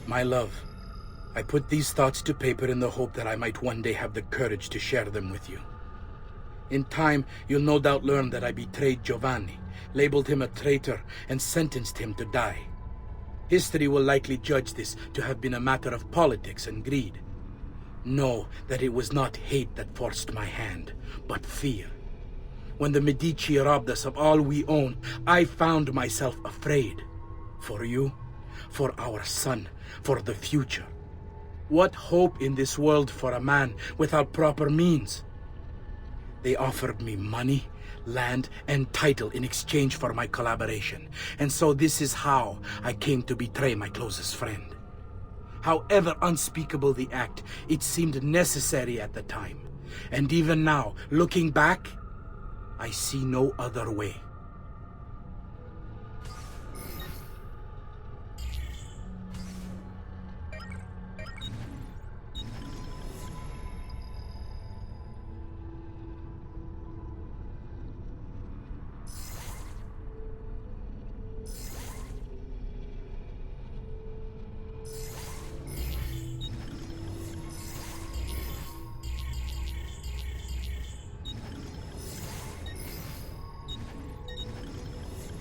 My love, I put these thoughts to paper in the hope that I might one day have the courage to share them with you. In time, you'll no doubt learn that I betrayed Giovanni, labeled him a traitor, and sentenced him to die. History will likely judge this to have been a matter of politics and greed. Know that it was not hate that forced my hand, but fear. When the Medici robbed us of all we own, I found myself afraid. For you, for our son, for the future. What hope in this world for a man without proper means? They offered me money, land, and title in exchange for my collaboration. And so this is how I came to betray my closest friend. However unspeakable the act, it seemed necessary at the time. And even now, looking back, I see no other way.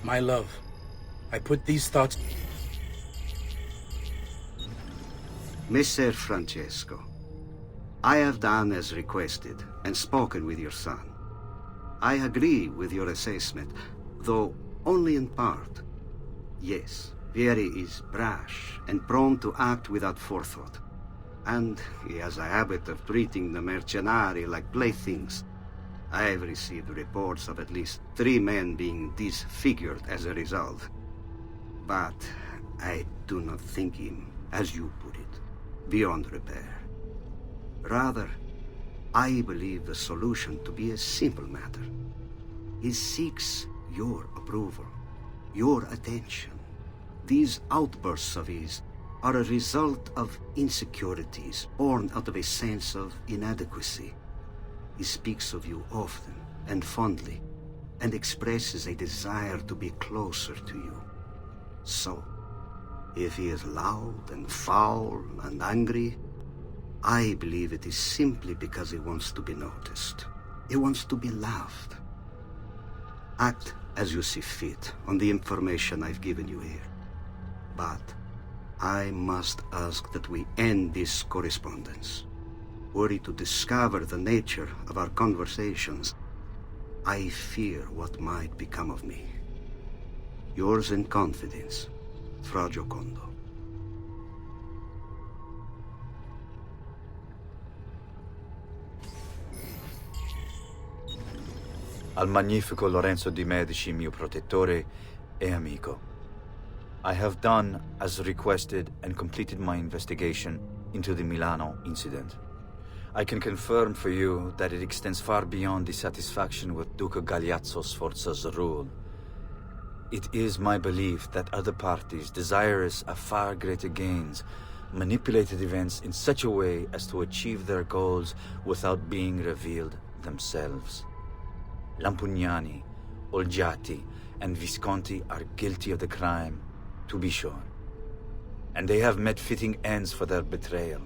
My love, I put these thoughts... Messer Francesco, I have done as requested and spoken with your son. I agree with your assessment, though only in part. Yes, Vieri is brash and prone to act without forethought. And he has a habit of treating the mercenari like playthings. I have received reports of at least 3 men being disfigured as a result. But I do not think him, as you put it, beyond repair. Rather, I believe the solution to be a simple matter. He seeks your approval, your attention. These outbursts of his are a result of insecurities born out of a sense of inadequacy. He speaks of you often and fondly, and expresses a desire to be closer to you. So, if he is loud and foul and angry, I believe it is simply because he wants to be noticed. He wants to be loved. Act as you see fit on the information I've given you here. But I must ask that we end this correspondence. Were he to discover the nature of our conversations, I fear what might become of me. Yours in confidence, Fra Giocondo. Al magnifico Lorenzo di Medici, mio protettore e amico. I have done as requested and completed my investigation into the Milano incident. I can confirm for you that it extends far beyond dissatisfaction with Duca Galeazzo Sforza's rule. It is my belief that other parties, desirous of far greater gains, manipulated events in such a way as to achieve their goals without being revealed themselves. Lampugnani, Olgiati, and Visconti are guilty of the crime, to be sure. And they have met fitting ends for their betrayal.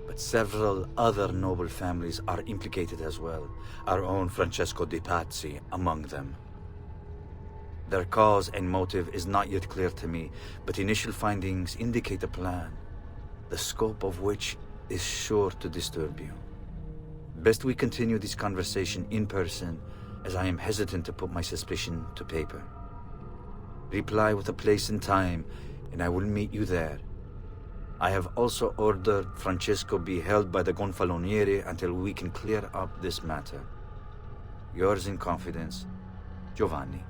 But several other noble families are implicated as well, our own Francesco de' Pazzi among them. Their cause and motive is not yet clear to me, but initial findings indicate a plan, the scope of which is sure to disturb you. Best we continue this conversation in person, as I am hesitant to put my suspicion to paper. Reply with a place and time, and I will meet you there. I have also ordered Francesco be held by the Gonfaloniere until we can clear up this matter. Yours in confidence, Giovanni.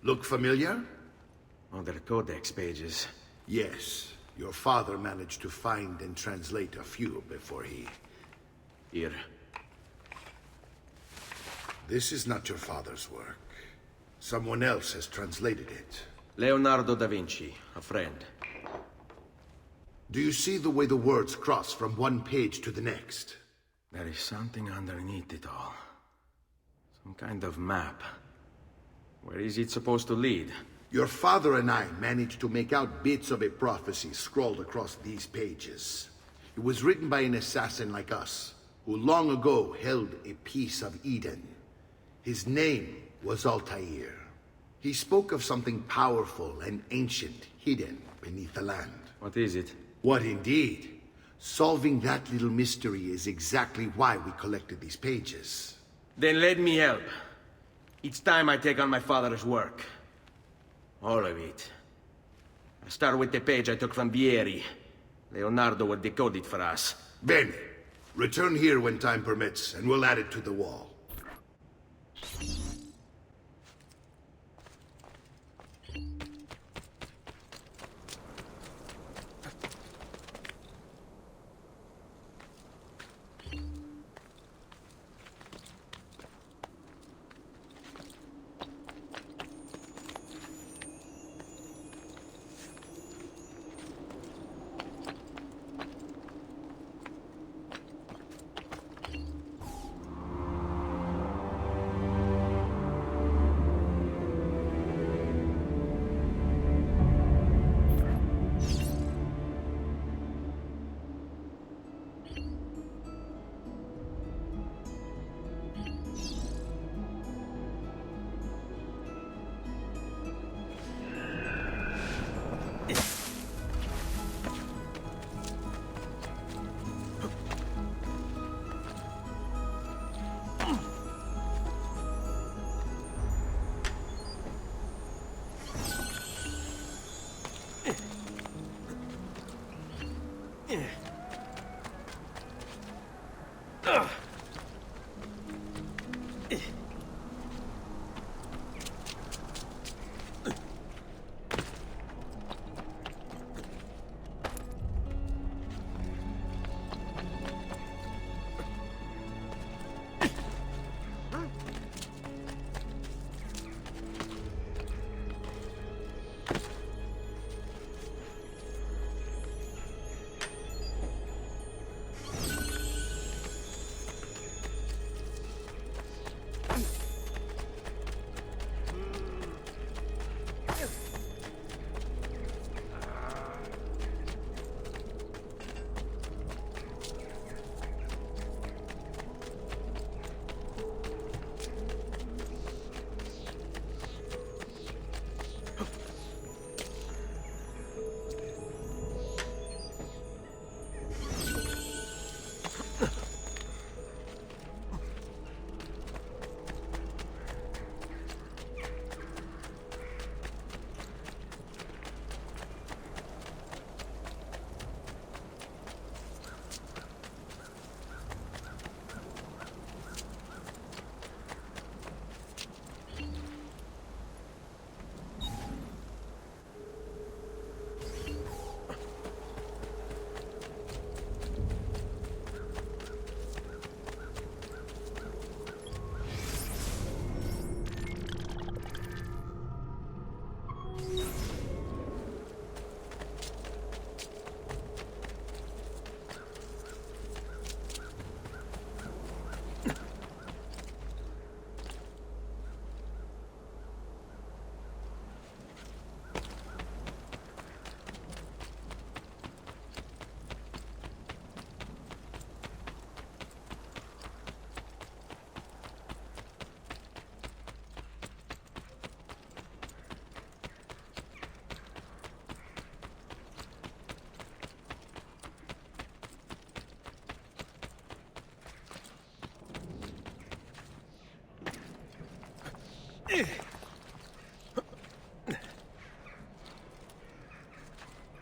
Look familiar? Oh, they're codex pages. Yes. Your father managed to find and translate a few before he... Here. This is not your father's work. Someone else has translated it. Leonardo da Vinci, a friend. Do you see the way the words cross from one page to the next? There is something underneath it all. Some kind of map. Where is it supposed to lead? Your father and I managed to make out bits of a prophecy scrawled across these pages. It was written by an assassin like us, who long ago held a piece of Eden. His name was Altair. He spoke of something powerful and ancient hidden beneath the land. What is it? What indeed? Solving that little mystery is exactly why we collected these pages. Then let me help. It's time I take on my father's work. All of it. I start with the page I took from Vieri. Leonardo will decode it for us. Bene. Return here when time permits, and we'll add it to the wall.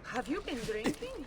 Have you been drinking?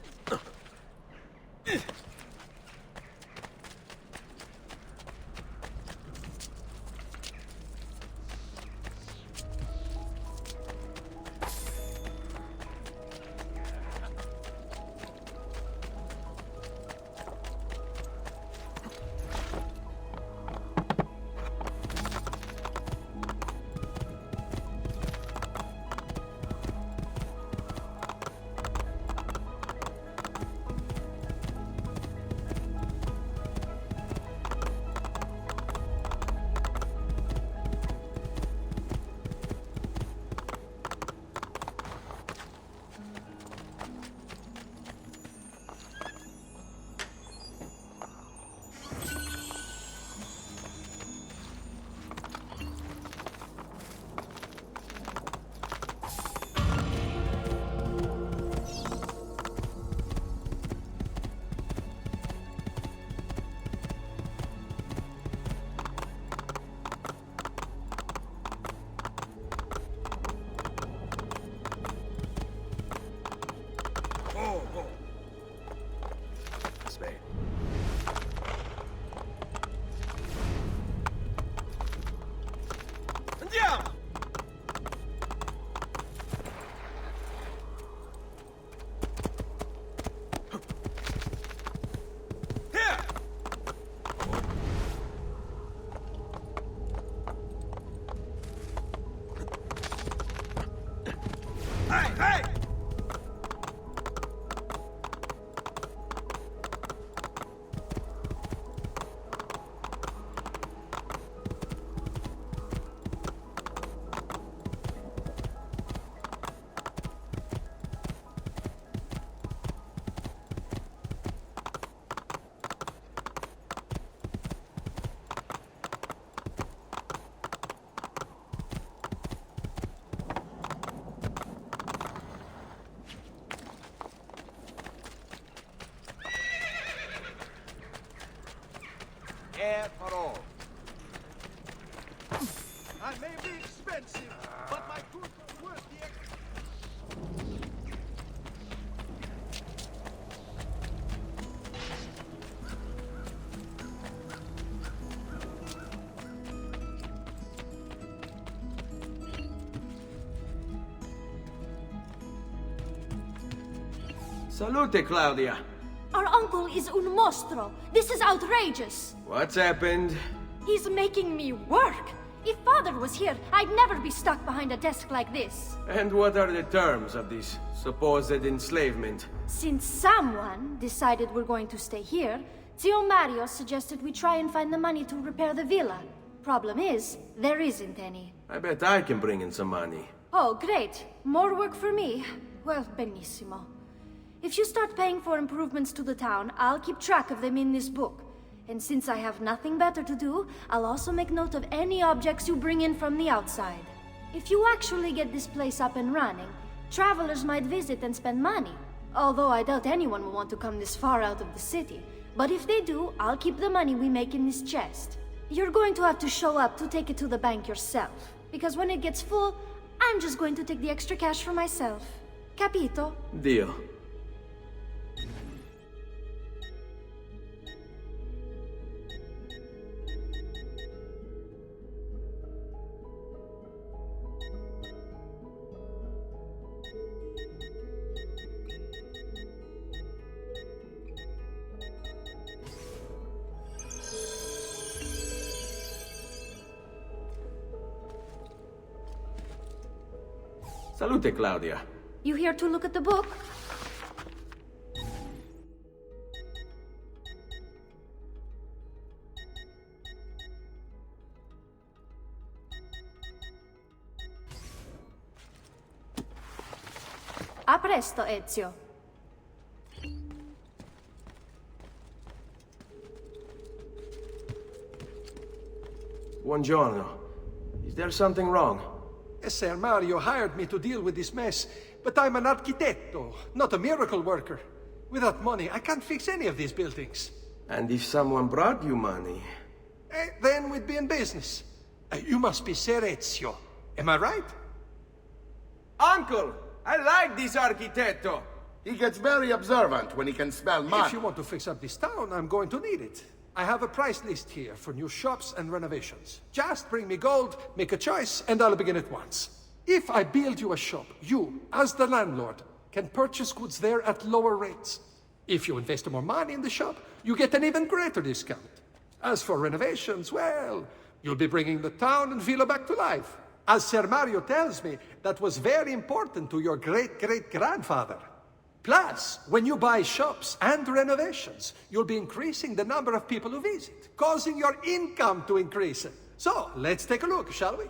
that for all. I may be expensive, but my goods are worth the extra. Salute, Claudia. Our uncle is un mostro. This is outrageous. What's happened? He's making me work. If Father was here, I'd never be stuck behind a desk like this. And what are the terms of this supposed enslavement? Since someone decided we're going to stay here, Zio Mario suggested we try and find the money to repair the villa. Problem is, there isn't any. I bet I can bring in some money. Oh, great. More work for me. Well, benissimo. If you start paying for improvements to the town, I'll keep track of them in this book. And since I have nothing better to do, I'll also make note of any objects you bring in from the outside. If you actually get this place up and running, travelers might visit and spend money. Although I doubt anyone will want to come this far out of the city. But if they do, I'll keep the money we make in this chest. You're going to have to show up to take it to the bank yourself. Because when it gets full, I'm just going to take the extra cash for myself. Capito? Deal. Salute, Claudia. You here to look at the book? A presto, Ezio. Buongiorno. Is there something wrong? Ser Mario hired me to deal with this mess, but I'm an architetto, not a miracle worker. Without money, I can't fix any of these buildings. And if someone brought you money? Then we'd be in business. You must be Ser Ezio. Am I right? Uncle! I like this architetto! He gets very observant when he can smell money. If you want to fix up this town, I'm going to need it. I have a price list here for new shops and renovations. Just bring me gold, make a choice, and I'll begin at once. If I build you a shop, you, as the landlord, can purchase goods there at lower rates. If you invest more money in the shop, you get an even greater discount. As for renovations, well, you'll be bringing the town and villa back to life. As Ser Mario tells me, that was very important to your great-great-grandfather. Plus, when you buy shops and renovations, you'll be increasing the number of people who visit, causing your income to increase. So, let's take a look, shall we?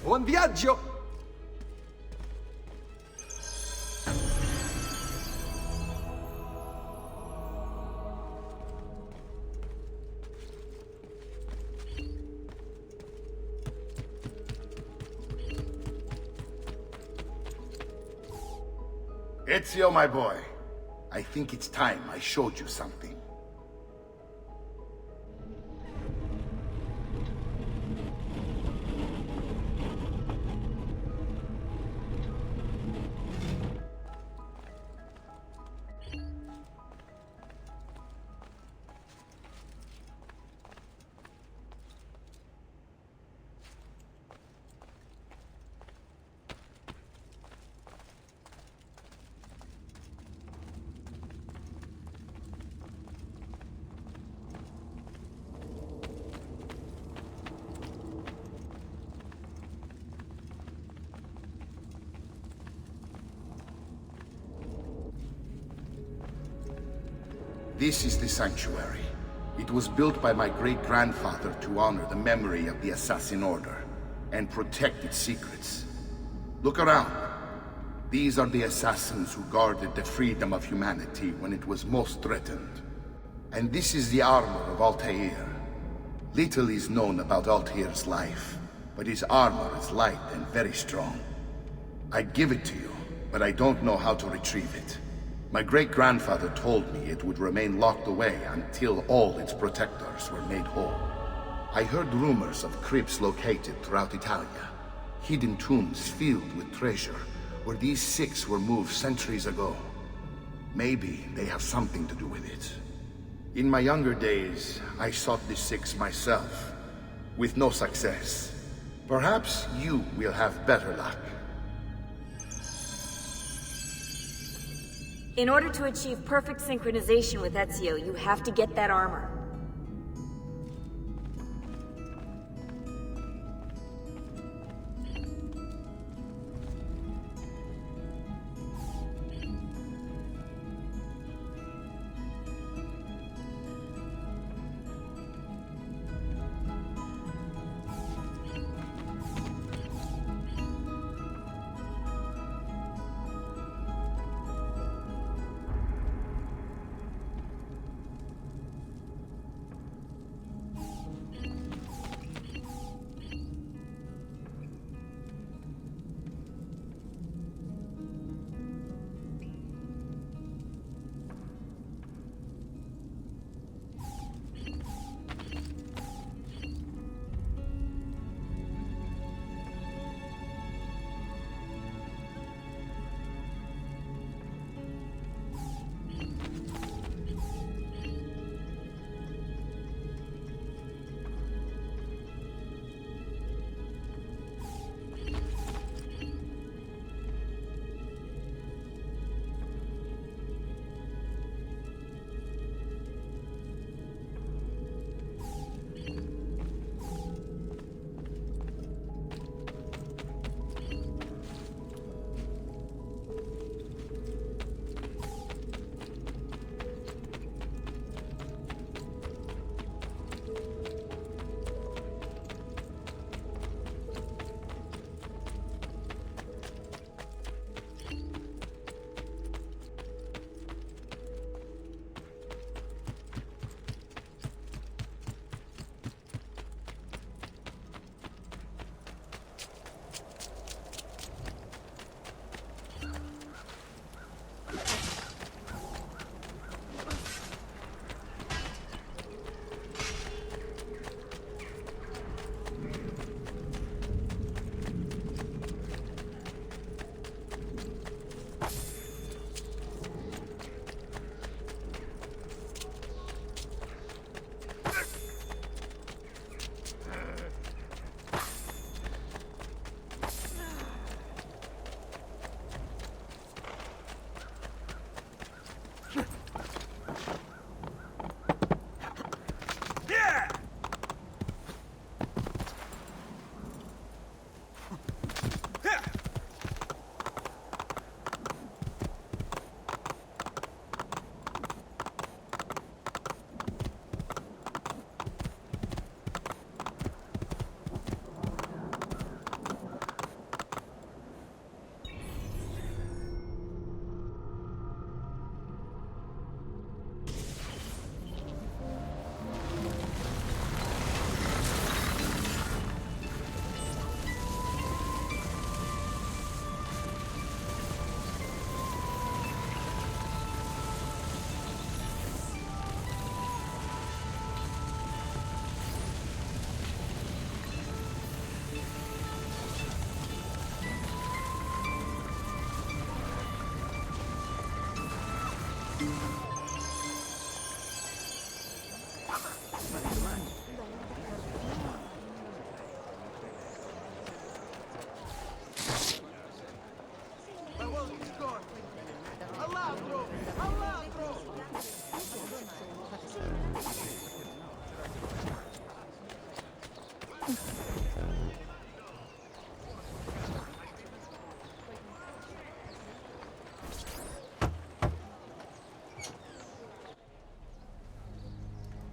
Buon viaggio! Ezio, my boy, I think it's time I showed you something. This is the sanctuary. It was built by my great-grandfather to honor the memory of the Assassin Order and protect its secrets. Look around. These are the assassins who guarded the freedom of humanity when it was most threatened. And this is the armor of Altair. Little is known about Altair's life, but his armor is light and very strong. I'd give it to you, but I don't know how to retrieve it. My great-grandfather told me it would remain locked away until all its protectors were made whole. I heard rumors of crypts located throughout Italia, hidden tombs filled with treasure, where these six were moved centuries ago. Maybe they have something to do with it. In my younger days, I sought the six myself, with no success. Perhaps you will have better luck. In order to achieve perfect synchronization with Ezio, you have to get that armor.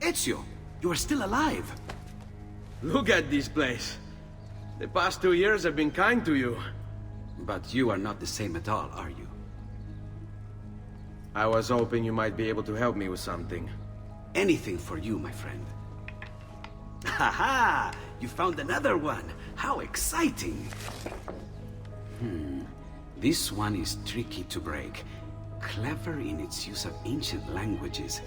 Ezio, you are still alive. Look at this place. The past 2 years have been kind to you. But you are not the same at all, are you? I was hoping you might be able to help me with something. Anything for you, my friend. Ha-ha! You found another one! How exciting! This one is tricky to break. Clever in its use of ancient languages.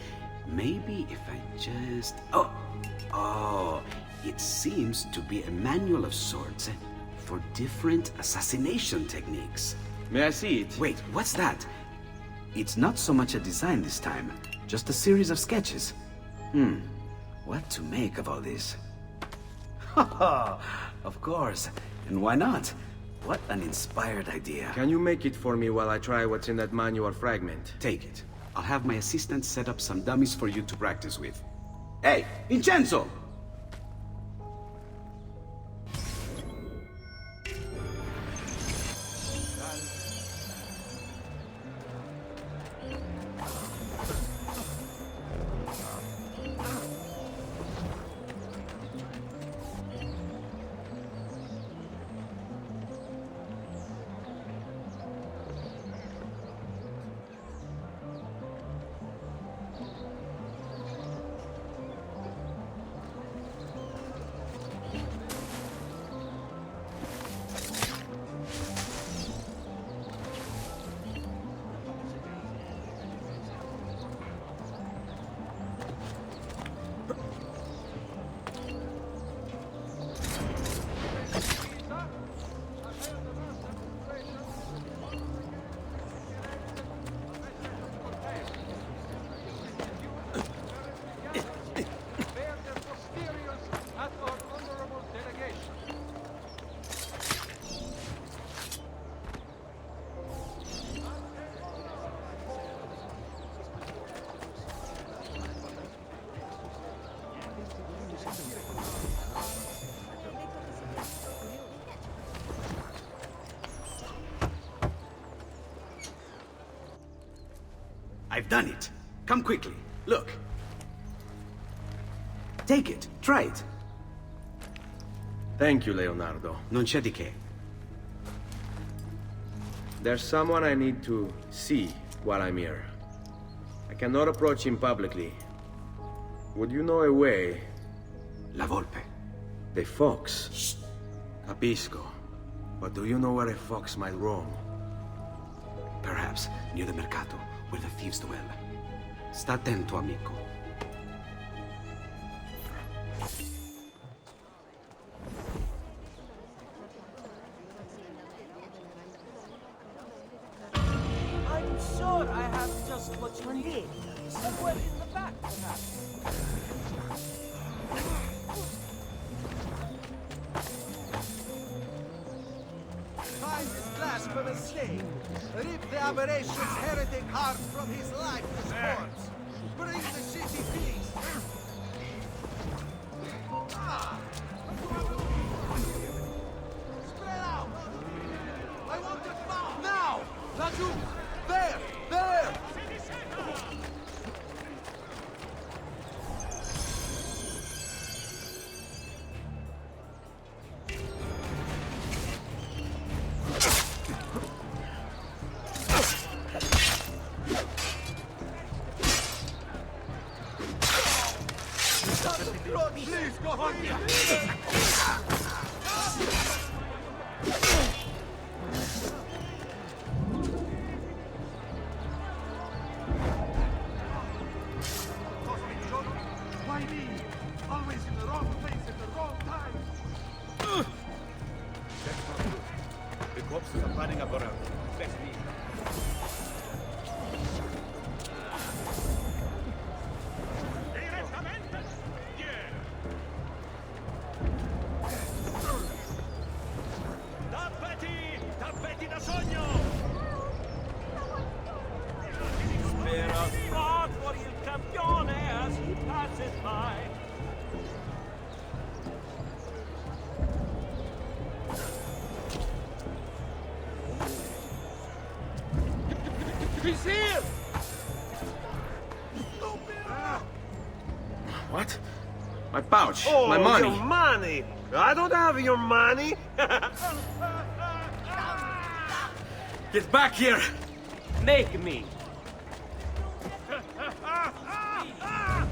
Maybe if I just... Oh! It seems to be a manual of sorts for different assassination techniques. May I see it? Wait, what's that? It's not so much a design this time, just a series of sketches. What to make of all this? Of course, and why not? What an inspired idea. Can you make it for me while I try what's in that manual fragment? Take it. I'll have my assistant set up some dummies for you to practice with. Hey, Vincenzo! I've done it. Come quickly. Look. Take it. Try it. Thank you, Leonardo. Non c'è di che. There's someone I need to see while I'm here. I cannot approach him publicly. Would you know a way? La Volpe. The fox. Shh. Capisco. But do you know where a fox might roam? Perhaps near the Mercato, where the thieves dwell. Sta attento, amico. I'm sure I have just what you need. Somewhere in the back, perhaps. Find this glass from a slave. Rip the aberration's heretic heart from his lifeless corpse. Bring the city peace. Spread out. I want to fall. Now! Laggiù! There! There! Please go on me! Why me? Always in the wrong place at the wrong time! That's not good. The corpses are running up around. Let's leave. Tappeti da sogno! Spera spot for il campione as he passes by. He's here! What? My pouch. Oh, my money. your money! I don't have your money! Get back here! Make me!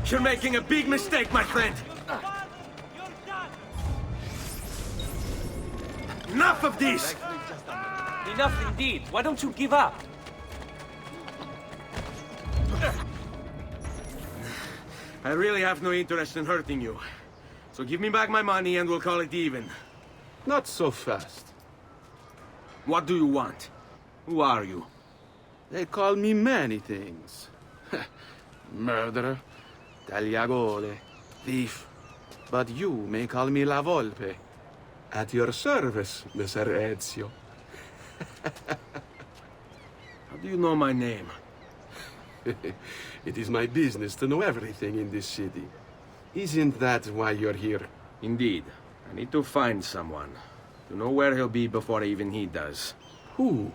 You're making a big mistake, my friend! Enough of this! Enough indeed. Why don't you give up? I really have no interest in hurting you. So give me back my money and we'll call it even. Not so fast. What do you want? Who are you? They call me many things. Murderer, tagliagole, thief. But you may call me La Volpe. At your service, Messer Ezio. How do you know my name? It is my business to know everything in this city. Isn't that why you're here? Indeed. I need to find someone. To know where he'll be before even he does. Who?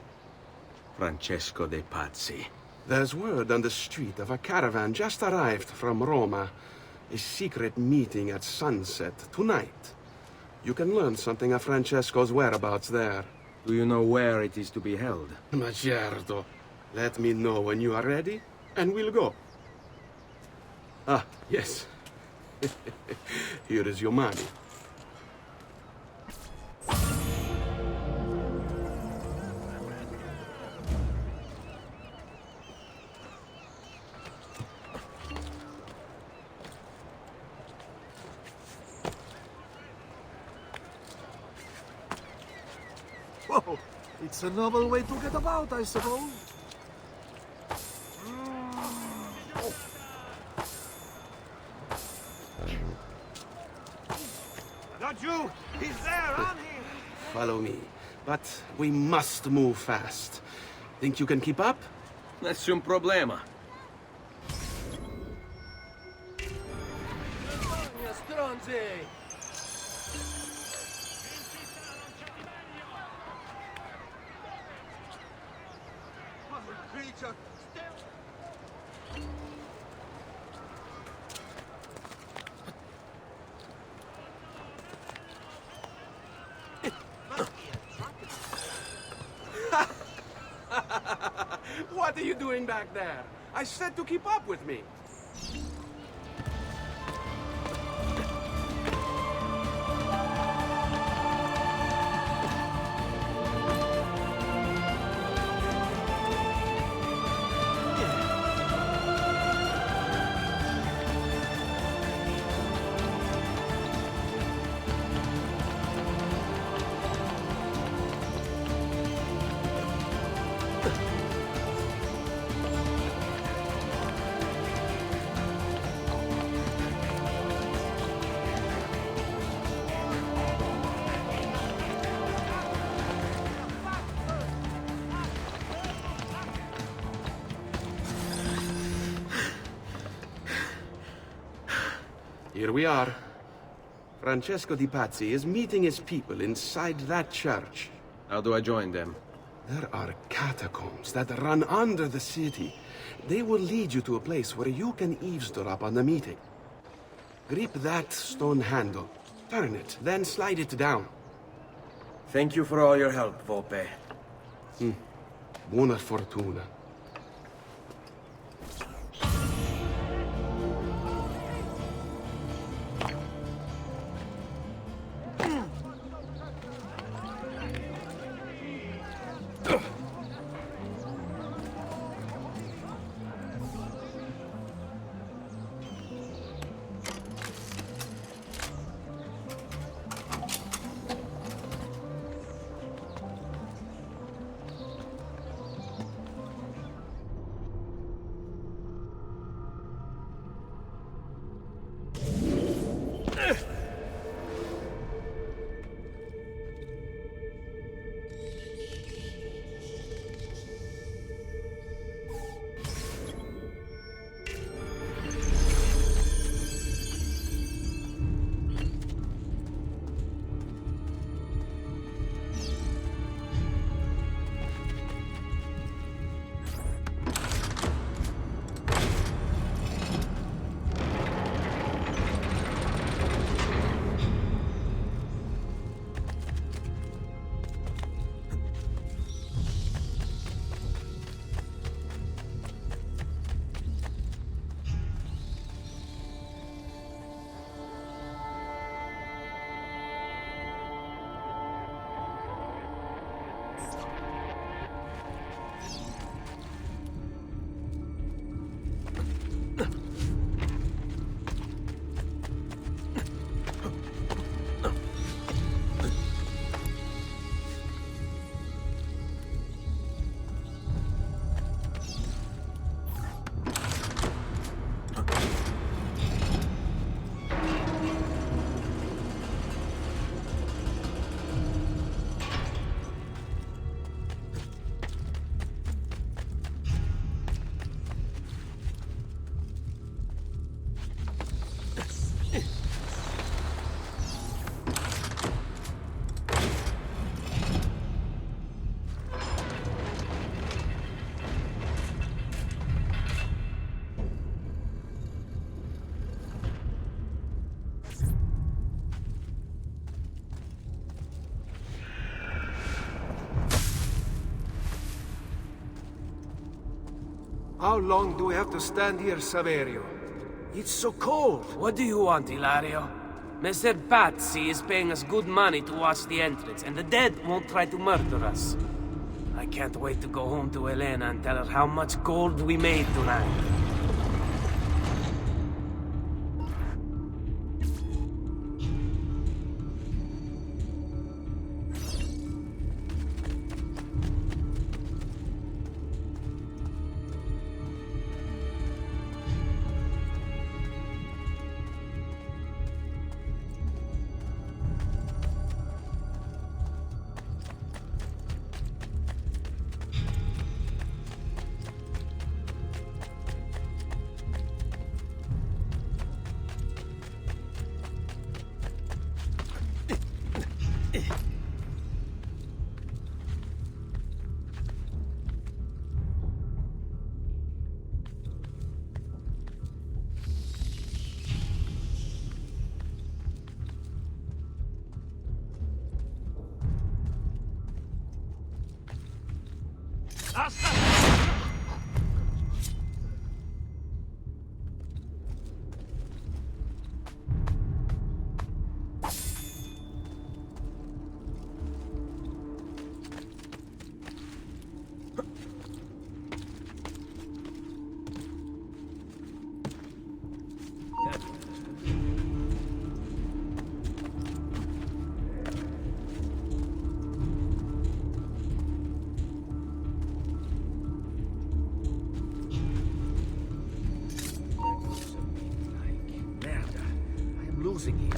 Francesco de Pazzi. There's word on the street of a caravan just arrived from Roma. A secret meeting at sunset tonight. You can learn something of Francesco's whereabouts there. Do you know where it is to be held? Ma certo. Let me know when you are ready, and we'll go. Ah, yes. Here is your money. Whoa, it's a novel way to get about, I suppose. Not you! He's there, on him! Follow me. But we must move fast. Think you can keep up? Nessun problema. Stronzi! Creature! What are you doing back there? I said to keep up with me. Here we are. Francesco di Pazzi is meeting his people inside that church. How do I join them? There are catacombs that run under the city. They will lead you to a place where you can eavesdrop on the meeting. Grip that stone handle. Turn it, then slide it down. Thank you for all your help, Volpe. Buona fortuna. How long do we have to stand here, Saverio? It's so cold. What do you want, Hilario? Messer Pazzi is paying us good money to watch the entrance, and the dead won't try to murder us. I can't wait to go home to Elena and tell her how much gold we made tonight. Losing him.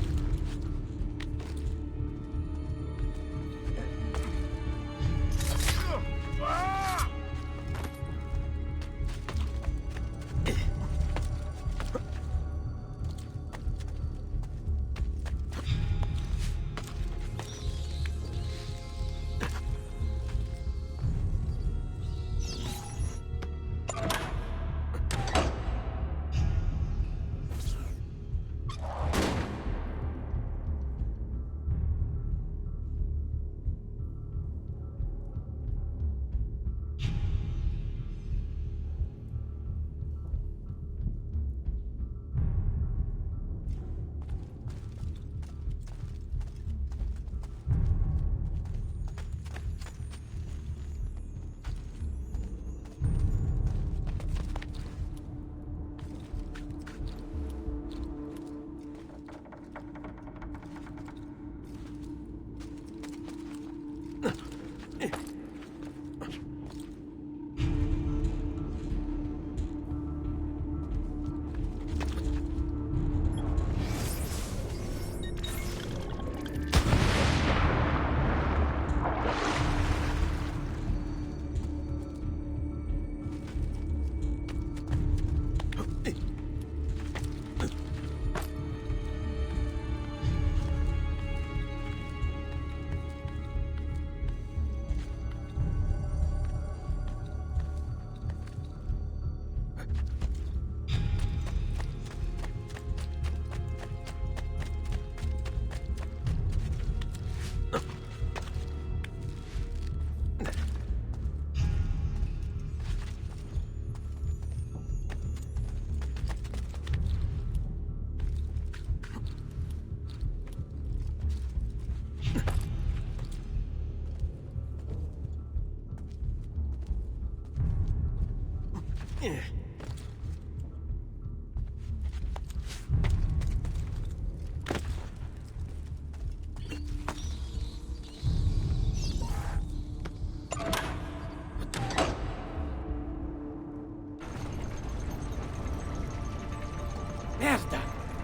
Merda!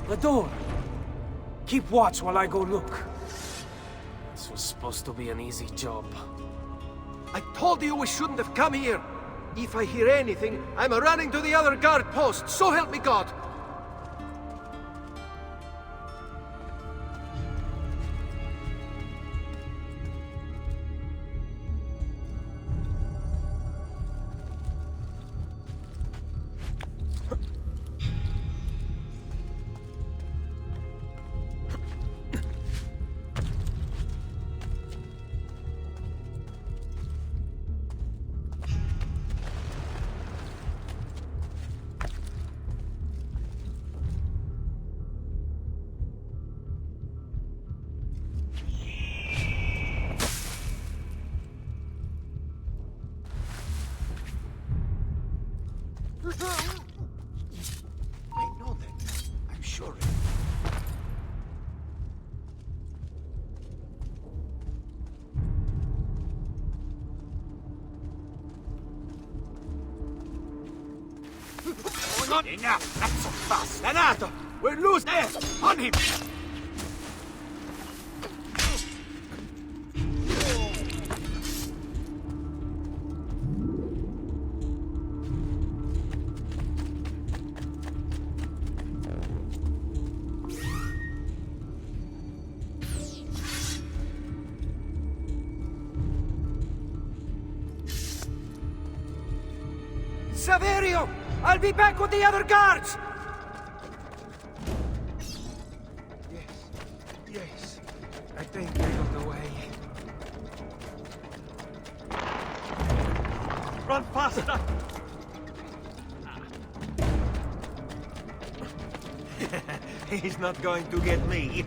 The door! Keep watch while I go look. This was supposed to be an easy job. I told you we shouldn't have come here. If I hear anything, I'm running to the other guard post, so help me God! surely. Enough! Not so fast! Renato! We're loose there! On him! Saverio! I'll be back with the other guards! Yes. I think I got away. Run faster! He's not going to get me.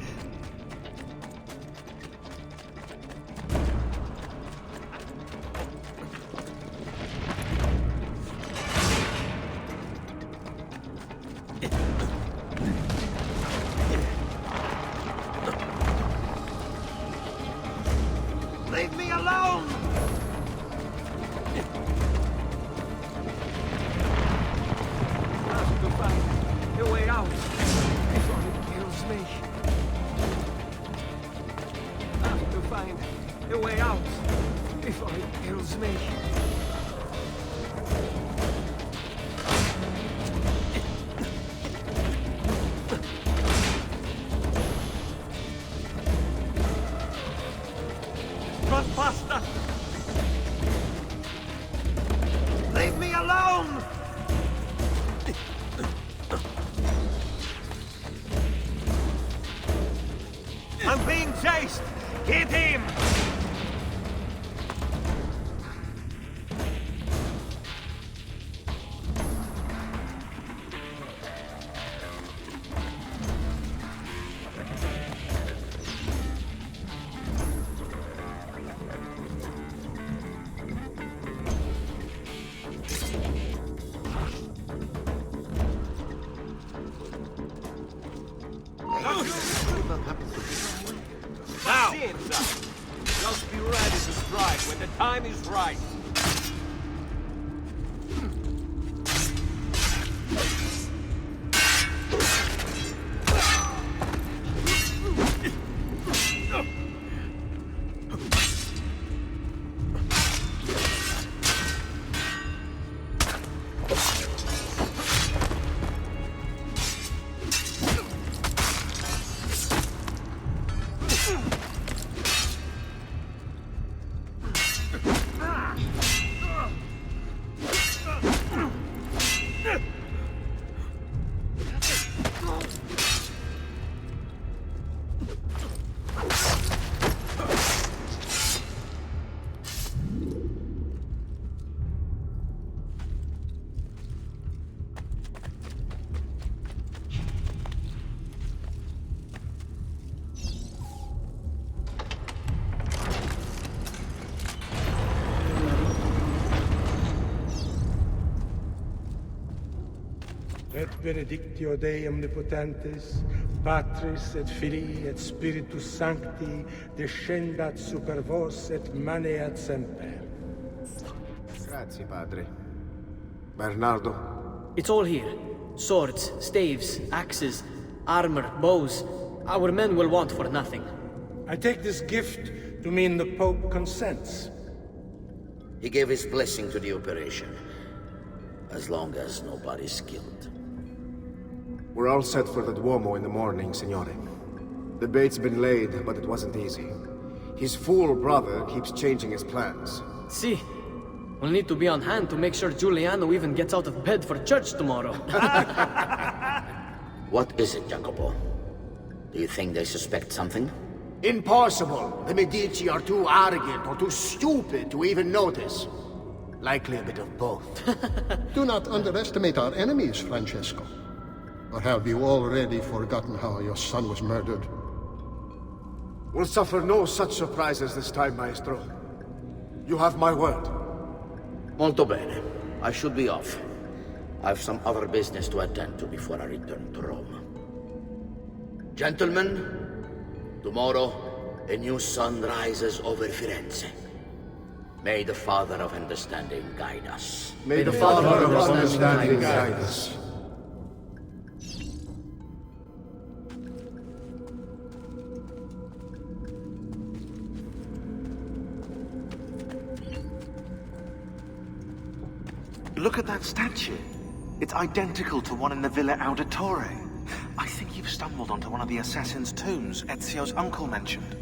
Leave me alone! I have to find a way out before it kills me. I have to find a way out before it kills me. Run faster! Leave me alone! I'm being chased! Hit him! Now! Just be ready to strike when the time is right. Et benedictio Dei omnipotentes, Patris et Filii et Spiritus Sancti, descendat super vos et maneat semper. Grazie, Padre. Bernardo? It's all here. Swords, staves, axes, armor, bows. Our men will want for nothing. I take this gift to mean the Pope consents. He gave his blessing to the operation, as long as nobody's killed. We're all set for the Duomo in the morning, Signore. The bait's been laid, but it wasn't easy. His fool brother keeps changing his plans. See, we'll need to be on hand to make sure Giuliano even gets out of bed for church tomorrow. What is it, Jacopo? Do you think they suspect something? Impossible! The Medici are too arrogant or too stupid to even notice. Likely a bit of both. Do not underestimate our enemies, Francesco. Or have you already forgotten how your son was murdered? We'll suffer no such surprises this time, Maestro. You have my word. Molto bene. I should be off. I've some other business to attend to before I return to Rome. Gentlemen, tomorrow a new sun rises over Firenze. May the Father of Understanding guide us. May the Father of Understanding guide us. Look at that statue. It's identical to one in the Villa Auditore. I think you've stumbled onto one of the assassin's tombs Ezio's uncle mentioned.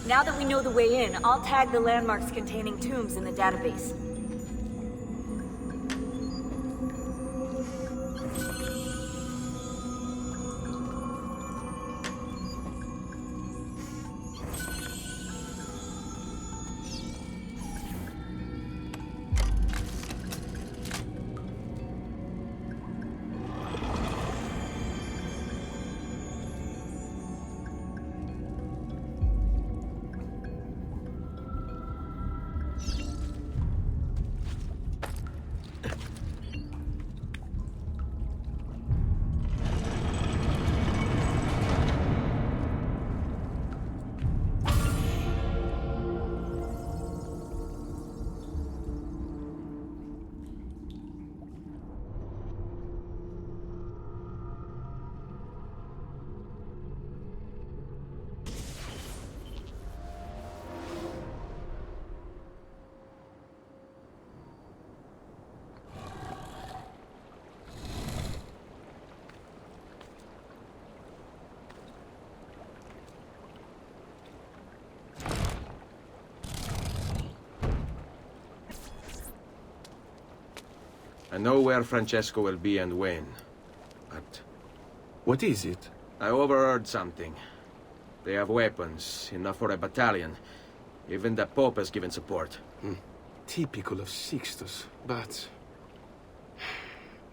Now that we know the way in, I'll tag the landmarks containing tombs in the database. I know where Francesco will be and when, but... What is it? I overheard something. They have weapons, enough for a battalion. Even the Pope has given support. Typical of Sixtus, but...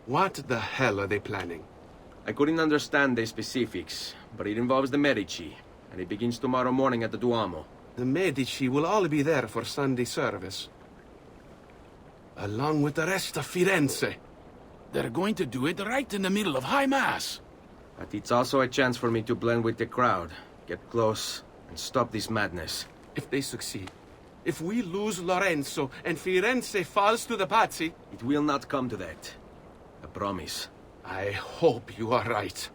What the hell are they planning? I couldn't understand the specifics, but it involves the Medici, and it begins tomorrow morning at the Duomo. The Medici will all be there for Sunday service. Along with the rest of Firenze. They're going to do it right in the middle of High Mass. But it's also a chance for me to blend with the crowd, get close, and stop this madness. If they succeed, if we lose Lorenzo and Firenze falls to the Pazzi... It will not come to that. I promise. I hope you are right.